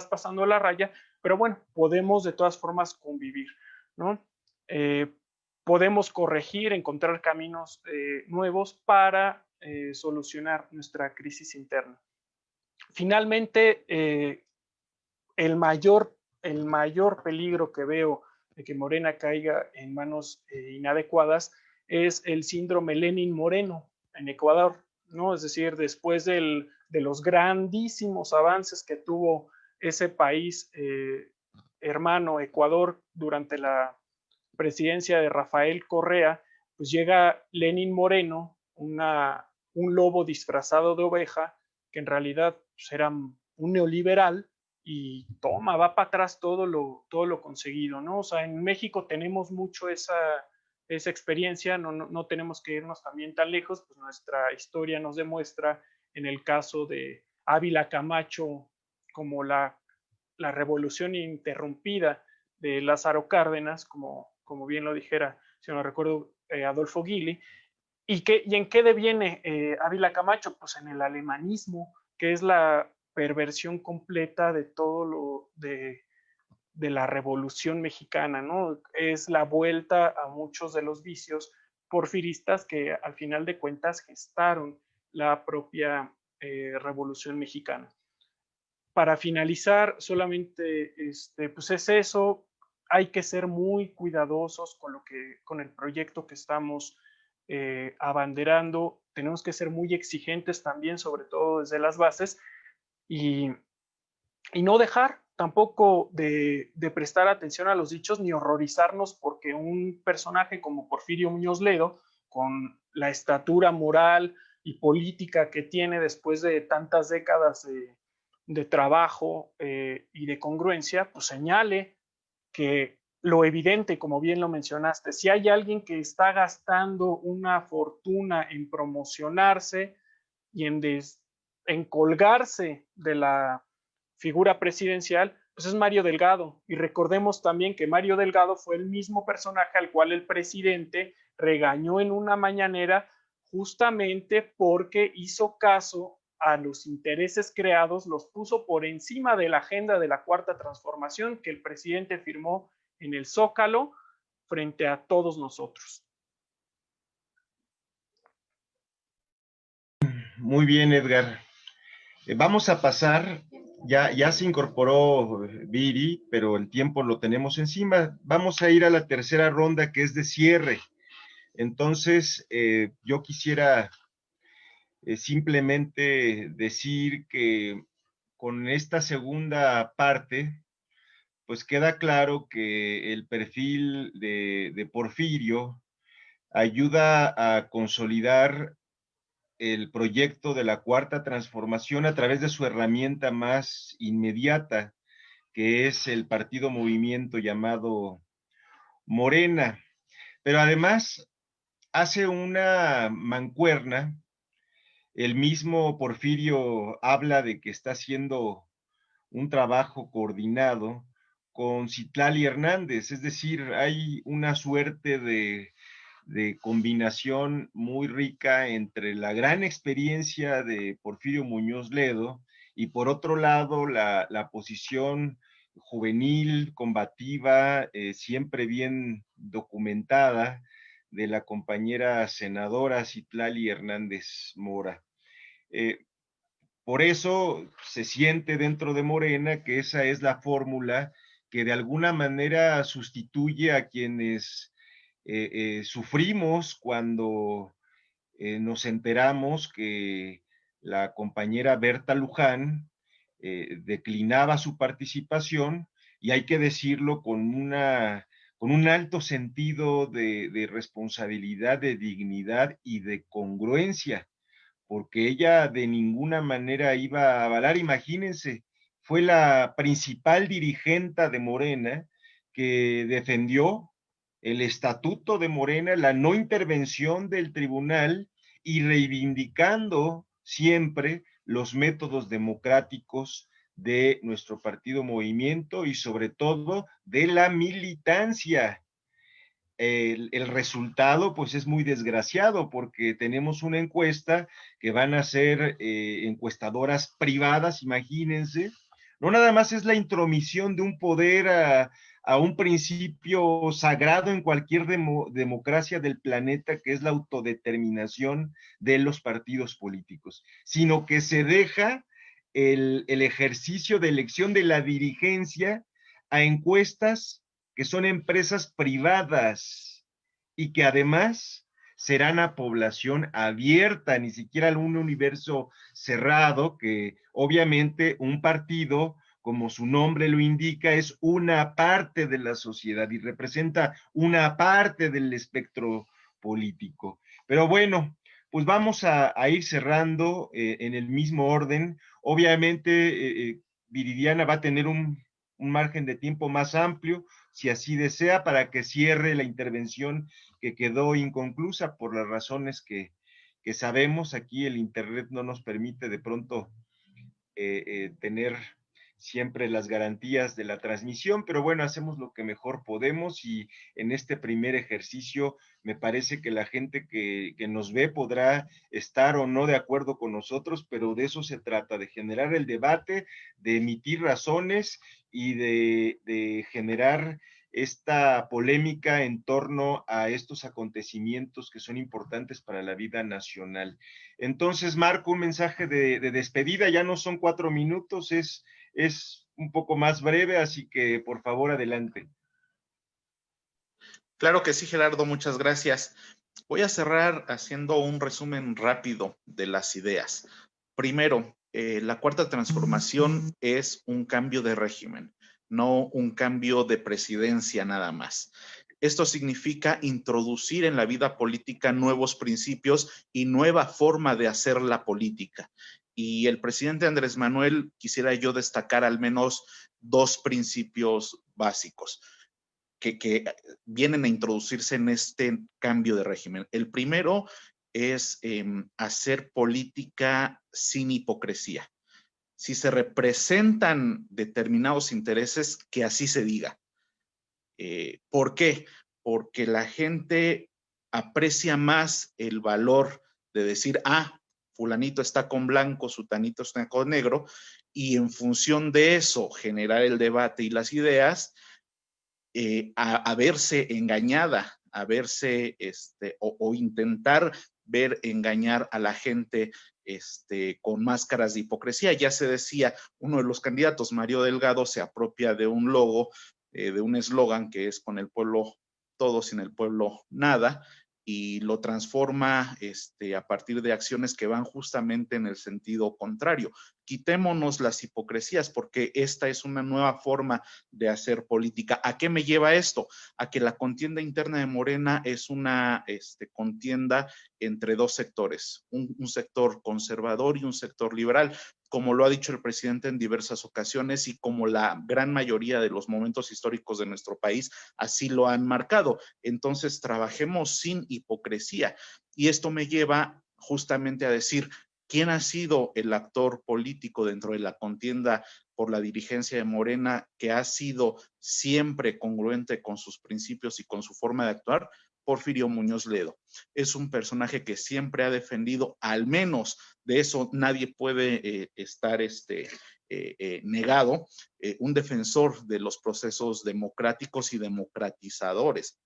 pasando la raya, pero bueno, podemos de todas formas convivir, ¿no? Podemos corregir, encontrar caminos nuevos para solucionar nuestra crisis interna. Finalmente, el mayor peligro que veo de que Morena caiga en manos inadecuadas es el síndrome Lenin-Moreno en Ecuador, ¿no? Es decir, después de los grandísimos avances que tuvo ese país hermano Ecuador durante la presidencia de Rafael Correa, pues llega Lenin Moreno, un lobo disfrazado de oveja, que en realidad pues, era un neoliberal, y toma, va para atrás todo lo conseguido, ¿no? O sea, en México tenemos mucho esa experiencia, no tenemos que irnos también tan lejos, pues nuestra historia nos demuestra, en el caso de Ávila Camacho, como la revolución interrumpida de Lázaro Cárdenas, como como bien lo dijera, si no recuerdo, Adolfo Guili. ¿Y en qué deviene Ávila Camacho? Pues en el alemanismo, que es la perversión completa de todo lo de la Revolución Mexicana, ¿no? Es la vuelta a muchos de los vicios porfiristas que al final de cuentas gestaron la propia Revolución Mexicana. Para finalizar, solamente pues es eso, hay que ser muy cuidadosos con el proyecto que estamos abanderando, tenemos que ser muy exigentes también, sobre todo desde las bases, y no dejar tampoco de prestar atención a los dichos ni horrorizarnos porque un personaje como Porfirio Muñoz Ledo, con la estatura moral y política que tiene después de tantas décadas de trabajo y de congruencia, pues señale que lo evidente, como bien lo mencionaste, si hay alguien que está gastando una fortuna en promocionarse y en colgarse de la figura presidencial, pues es Mario Delgado. Y recordemos también que Mario Delgado fue el mismo personaje al cual el presidente regañó en una mañanera justamente porque hizo caso a los intereses creados, los puso por encima de la agenda de la Cuarta Transformación que el presidente firmó en el Zócalo frente a todos nosotros. Muy bien, Edgar. Vamos a pasar, ya se incorporó Viri, pero el tiempo lo tenemos encima. Vamos a ir a la tercera ronda, que es de cierre. Entonces, yo quisiera simplemente decir que con esta segunda parte, pues queda claro que el perfil de Porfirio ayuda a consolidar el proyecto de la Cuarta Transformación a través de su herramienta más inmediata, que es el partido movimiento llamado Morena. Pero además hace una mancuerna. El mismo Porfirio habla de que está haciendo un trabajo coordinado con Citlali Hernández, es decir, hay una suerte de combinación muy rica entre la gran experiencia de Porfirio Muñoz Ledo y por otro lado la posición juvenil, combativa, siempre bien documentada de la compañera senadora Citlali Hernández Mora. Por eso se siente dentro de Morena que esa es la fórmula que de alguna manera sustituye a quienes sufrimos cuando nos enteramos que la compañera Berta Luján declinaba su participación, y hay que decirlo con un alto sentido de responsabilidad, de dignidad y de congruencia, porque ella de ninguna manera iba a avalar. Imagínense, fue la principal dirigente de Morena que defendió el estatuto de Morena, la no intervención del tribunal y reivindicando siempre los métodos democráticos de nuestro partido Movimiento y sobre todo de la militancia. El resultado pues es muy desgraciado porque tenemos una encuesta que van a ser encuestadoras privadas, imagínense. No nada más es la intromisión de un poder a un principio sagrado en cualquier democracia del planeta, que es la autodeterminación de los partidos políticos, sino que se deja el ejercicio de elección de la dirigencia a encuestas que son empresas privadas y que además serán a población abierta, ni siquiera a un universo cerrado, que obviamente un partido, como su nombre lo indica, es una parte de la sociedad y representa una parte del espectro político. Pero bueno, pues vamos a ir cerrando en el mismo orden. Obviamente, Viridiana va a tener un margen de tiempo más amplio, si así desea, para que cierre la intervención que quedó inconclusa por las razones que sabemos. Aquí el Internet no nos permite de pronto tener siempre las garantías de la transmisión, pero bueno, hacemos lo que mejor podemos y en este primer ejercicio me parece que la gente que nos ve podrá estar o no de acuerdo con nosotros, pero de eso se trata, de generar el debate, de emitir razones y de generar esta polémica en torno a estos acontecimientos que son importantes para la vida nacional. Entonces, Marco, un mensaje de despedida, ya no son 4 minutos, es un poco más breve, así que por favor, adelante. Claro que sí, Gerardo, muchas gracias. Voy a cerrar haciendo un resumen rápido de las ideas. Primero, la cuarta transformación es un cambio de régimen, no un cambio de presidencia nada más. Esto significa introducir en la vida política nuevos principios y nueva forma de hacer la política. Y el presidente Andrés Manuel, quisiera yo destacar al menos 2 principios básicos que vienen a introducirse en este cambio de régimen. El primero es hacer política sin hipocresía. Si se representan determinados intereses, que así se diga. ¿Por qué? Porque la gente aprecia más el valor de decir, fulanito está con blanco, sutanito está con negro, y en función de eso generar el debate y las ideas, a verse engañada, a verse o intentar ver engañar a la gente con máscaras de hipocresía. Ya se decía, uno de los candidatos, Mario Delgado, se apropia de un logo, de un eslogan que es con el pueblo todo, sin el pueblo nada, y lo transforma a partir de acciones que van justamente en el sentido contrario. Quitémonos las hipocresías porque esta es una nueva forma de hacer política. ¿A qué me lleva esto? A que la contienda interna de Morena es una contienda entre 2 sectores, un sector conservador y un sector liberal, como lo ha dicho el presidente en diversas ocasiones y como la gran mayoría de los momentos históricos de nuestro país así lo han marcado. Entonces, trabajemos sin hipocresía. Y esto me lleva justamente a decir, ¿quién ha sido el actor político dentro de la contienda por la dirigencia de Morena que ha sido siempre congruente con sus principios y con su forma de actuar? Porfirio Muñoz Ledo. Es un personaje que siempre ha defendido, al menos de eso nadie puede estar negado, un defensor de los procesos democráticos y democratizadores.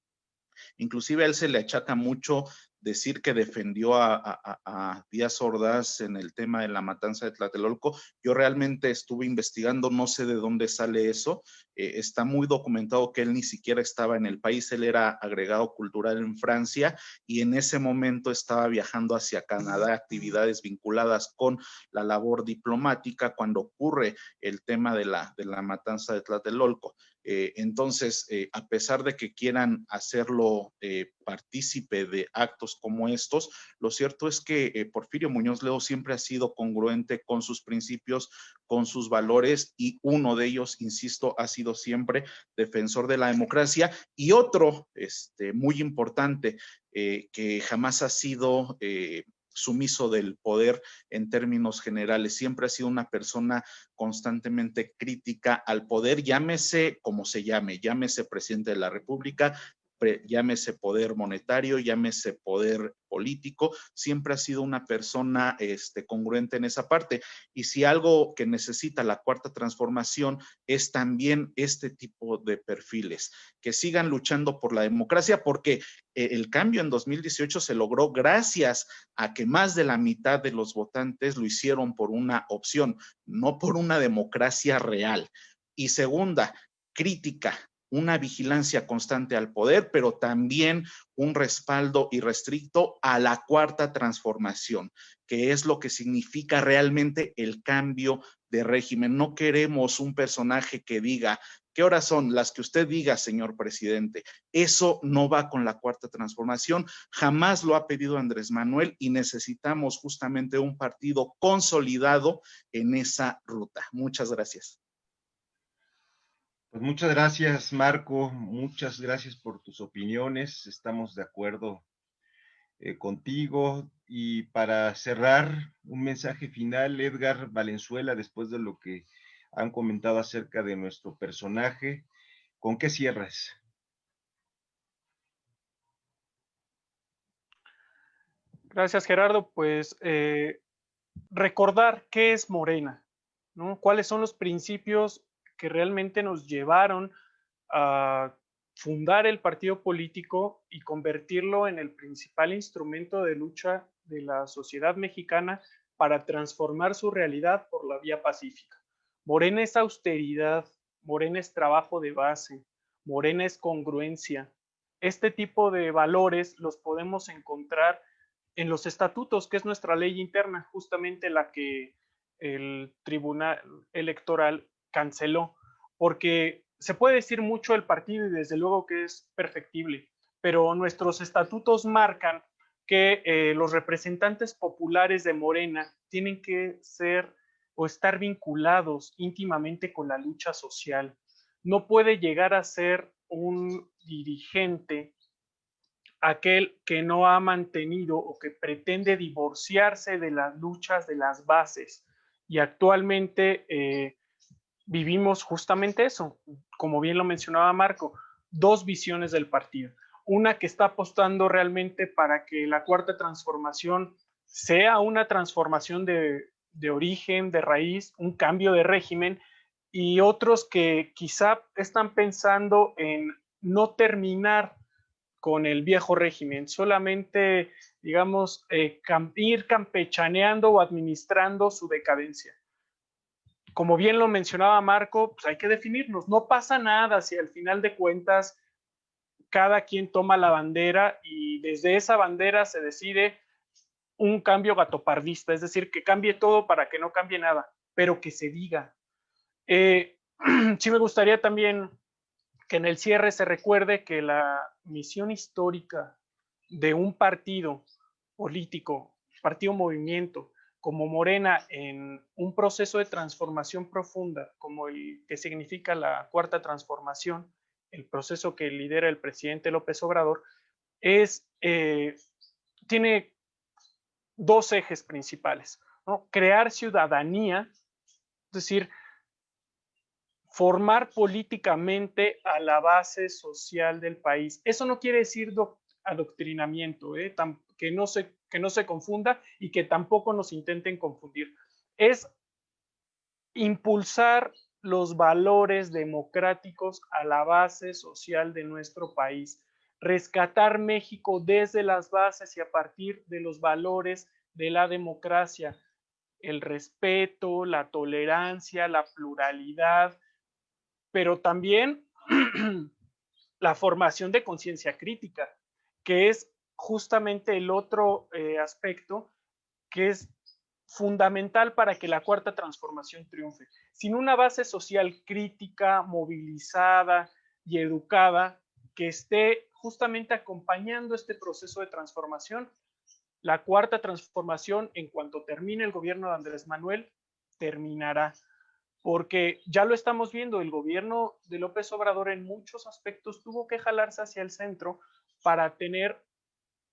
Inclusive a él se le achaca mucho decir que defendió a Díaz Ordaz en el tema de la matanza de Tlatelolco. Yo realmente estuve investigando, no sé de dónde sale eso. Está muy documentado que él ni siquiera estaba en el país, él era agregado cultural en Francia y en ese momento estaba viajando hacia Canadá, actividades vinculadas con la labor diplomática cuando ocurre el tema de la matanza de Tlatelolco. Entonces, a pesar de que quieran hacerlo partícipe de actos como estos, lo cierto es que Porfirio Muñoz Ledo siempre ha sido congruente con sus principios, con sus valores y uno de ellos, insisto, ha sido siempre defensor de la democracia y otro muy importante que jamás ha sido sumiso del poder en términos generales. Siempre ha sido una persona constantemente crítica al poder, llámese como se llame, llámese presidente de la República, llámese poder monetario, llámese poder político, siempre ha sido una persona congruente en esa parte. Y si algo que necesita la cuarta transformación es también este tipo de perfiles, que sigan luchando por la democracia, porque el cambio en 2018 se logró gracias a que más de la mitad de los votantes lo hicieron por una opción, no por una democracia real. Y segunda, crítica, una vigilancia constante al poder, pero también un respaldo irrestricto a la cuarta transformación, que es lo que significa realmente el cambio de régimen. No queremos un personaje que diga, ¿qué horas son? Las que usted diga, señor presidente. Eso no va con la cuarta transformación. Jamás lo ha pedido Andrés Manuel y necesitamos justamente un partido consolidado en esa ruta. Muchas gracias. Pues muchas gracias, Marco. Muchas gracias por tus opiniones. Estamos de acuerdo contigo. Y para cerrar, un mensaje final, Edgar Valenzuela, después de lo que han comentado acerca de nuestro personaje. ¿Con qué cierras? Gracias, Gerardo. Pues recordar qué es Morena, ¿no? ¿Cuáles son los principios que realmente nos llevaron a fundar el partido político y convertirlo en el principal instrumento de lucha de la sociedad mexicana para transformar su realidad por la vía pacífica? Morena es austeridad, Morena es trabajo de base, Morena es congruencia. Este tipo de valores los podemos encontrar en los estatutos, que es nuestra ley interna, justamente la que el Tribunal Electoral canceló, porque se puede decir mucho del partido y desde luego que es perfectible, pero nuestros estatutos marcan que los representantes populares de Morena tienen que ser o estar vinculados íntimamente con la lucha social. No puede llegar a ser un dirigente aquel que no ha mantenido o que pretende divorciarse de las luchas de las bases. Y actualmente vivimos justamente eso, como bien lo mencionaba Marco, dos visiones del partido. Una que está apostando realmente para que la cuarta transformación sea una transformación de origen, de raíz, un cambio de régimen, y otros que quizá están pensando en no terminar con el viejo régimen, solamente, digamos, ir campechaneando o administrando su decadencia. Como bien lo mencionaba Marco, pues hay que definirnos, no pasa nada si al final de cuentas cada quien toma la bandera y desde esa bandera se decide un cambio gatopardista, es decir, que cambie todo para que no cambie nada, pero que se diga. Sí me gustaría también que en el cierre se recuerde que la misión histórica de un partido político, partido movimiento, como Morena, en un proceso de transformación profunda, como el que significa la cuarta transformación, el proceso que lidera el presidente López Obrador, tiene dos ejes principales, ¿no? Crear ciudadanía, es decir, formar políticamente a la base social del país. Eso no quiere decir adoctrinamiento, que no se confunda y que tampoco nos intenten confundir. Es impulsar los valores democráticos a la base social de nuestro país, rescatar México desde las bases y a partir de los valores de la democracia, el respeto, la tolerancia, la pluralidad, pero también la formación de conciencia crítica, que es justamente el otro aspecto que es fundamental para que la cuarta transformación triunfe. Sin una base social crítica, movilizada y educada que esté justamente acompañando este proceso de transformación, la cuarta transformación, en cuanto termine el gobierno de Andrés Manuel, terminará. Porque ya lo estamos viendo, el gobierno de López Obrador en muchos aspectos tuvo que jalarse hacia el centro para tener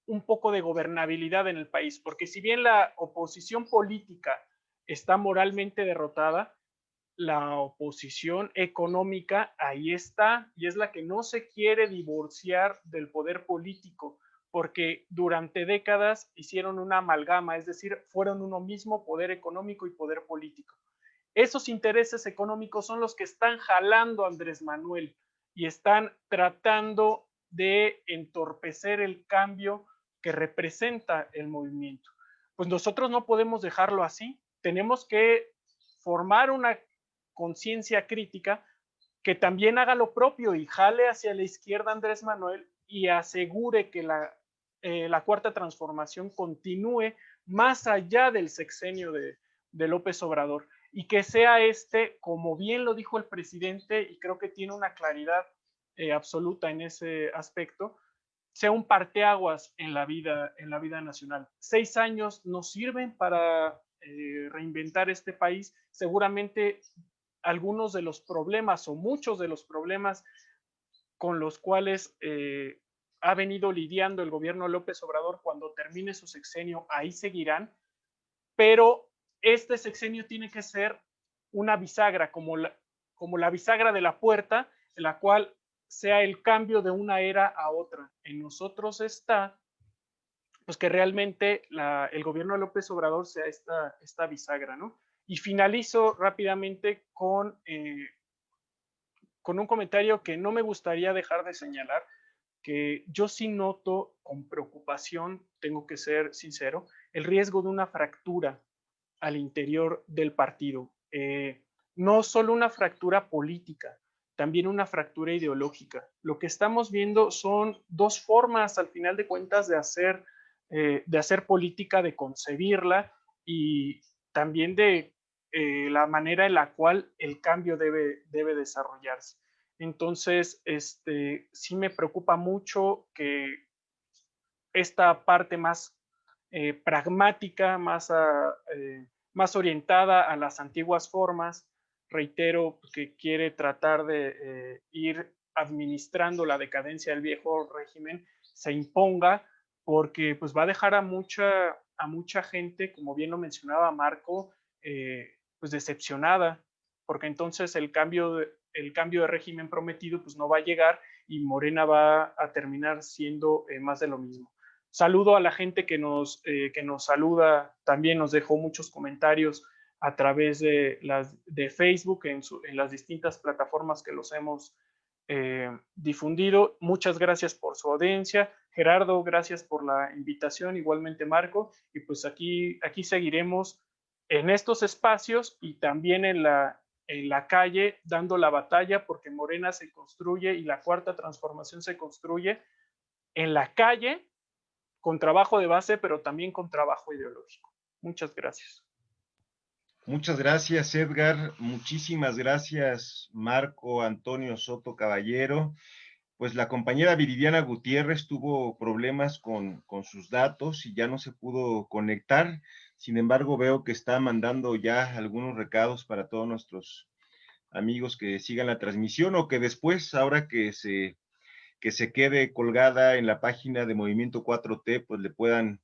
un poco de gobernabilidad en el país, porque si bien la oposición política está moralmente derrotada, la oposición económica ahí está y es la que no se quiere divorciar del poder político, porque durante décadas hicieron una amalgama, es decir, fueron uno mismo poder económico y poder político. Esos intereses económicos son los que están jalando a Andrés Manuel y están tratando de entorpecer el cambio que representa el movimiento. Pues nosotros no podemos dejarlo así, tenemos que formar una conciencia crítica que también haga lo propio y jale hacia la izquierda Andrés Manuel y asegure que la cuarta transformación continúe más allá del sexenio de López Obrador y que sea como bien lo dijo el presidente, y creo que tiene una claridad absoluta en ese aspecto, sea un parteaguas en la vida nacional. 6 años nos sirven para reinventar este país. Seguramente algunos de los problemas o muchos de los problemas con los cuales ha venido lidiando el gobierno López Obrador cuando termine su sexenio, ahí seguirán, pero este sexenio tiene que ser una bisagra, como la bisagra de la puerta, en la cual sea el cambio de una era a otra. En nosotros está, pues que realmente el gobierno de López Obrador sea esta bisagra, ¿no? Y finalizo rápidamente con un comentario que no me gustaría dejar de señalar, que yo sí noto con preocupación, tengo que ser sincero, el riesgo de una fractura al interior del partido. No solo una fractura política, también una fractura ideológica. Lo que estamos viendo son dos formas, al final de cuentas, de hacer política, de concebirla y también de la manera en la cual el cambio debe desarrollarse. Entonces, sí me preocupa mucho que esta parte más pragmática, más orientada a las antiguas formas, reitero que quiere tratar de ir administrando la decadencia del viejo régimen, se imponga, porque pues va a dejar a mucha gente, como bien lo mencionaba Marco, pues decepcionada, porque entonces el cambio de régimen prometido pues no va a llegar y Morena va a terminar siendo más de lo mismo. Saludo a la gente que nos saluda, también nos dejó muchos comentarios a través de Facebook, en las distintas plataformas que los hemos difundido. Muchas gracias por su audiencia. Gerardo, gracias por la invitación, igualmente Marco, y pues aquí seguiremos en estos espacios y también en la calle dando la batalla, porque Morena se construye y la cuarta transformación se construye en la calle, con trabajo de base, pero también con trabajo ideológico. Muchas gracias. Muchas gracias, Edgar. Muchísimas gracias, Marco Antonio Soto Caballero. Pues la compañera Viridiana Gutiérrez tuvo problemas con sus datos y ya no se pudo conectar. Sin embargo, veo que está mandando ya algunos recados para todos nuestros amigos que sigan la transmisión o que después, ahora que se quede colgada en la página de Movimiento 4T, pues le puedan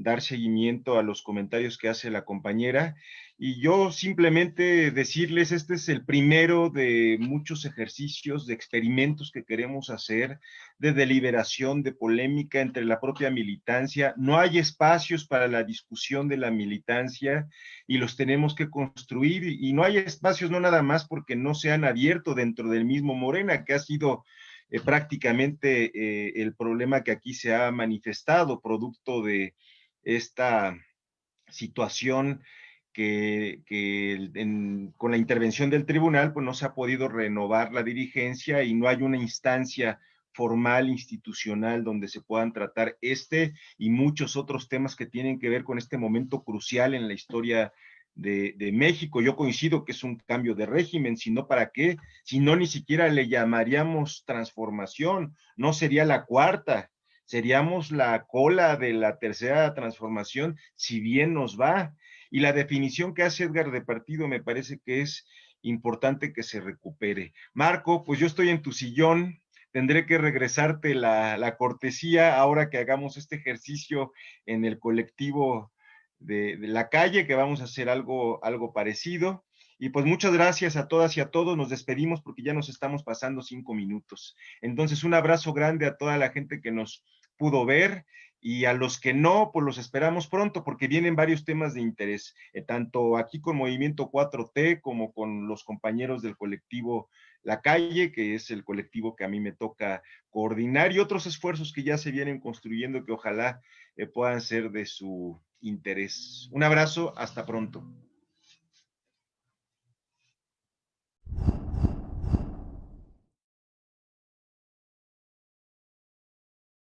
dar seguimiento a los comentarios que hace la compañera. Y yo simplemente decirles, este es el primero de muchos ejercicios, de experimentos que queremos hacer, de deliberación, de polémica entre la propia militancia. No hay espacios para la discusión de la militancia y los tenemos que construir, y no hay espacios no nada más porque no se han abierto dentro del mismo Morena, que ha sido prácticamente el problema que aquí se ha manifestado, producto de esta situación con la intervención del tribunal, pues no se ha podido renovar la dirigencia y no hay una instancia formal, institucional, donde se puedan tratar y muchos otros temas que tienen que ver con este momento crucial en la historia de México. Yo coincido que es un cambio de régimen, si no, ¿para qué? Si no, ni siquiera le llamaríamos transformación, no sería la cuarta, seríamos la cola de la tercera transformación, si bien nos va. Y la definición que hace Edgar de partido me parece que es importante que se recupere. Marco, pues yo estoy en tu sillón, tendré que regresarte la cortesía ahora que hagamos este ejercicio en el colectivo de la calle, que vamos a hacer algo parecido. Y pues muchas gracias a todas y a todos, nos despedimos porque ya nos estamos pasando 5 minutos. Entonces un abrazo grande a toda la gente que nos pudo ver, y a los que no, pues los esperamos pronto porque vienen varios temas de interés, tanto aquí con Movimiento 4T como con los compañeros del colectivo La Calle, que es el colectivo que a mí me toca coordinar, y otros esfuerzos que ya se vienen construyendo que ojalá puedan ser de su interés. Un abrazo, hasta pronto.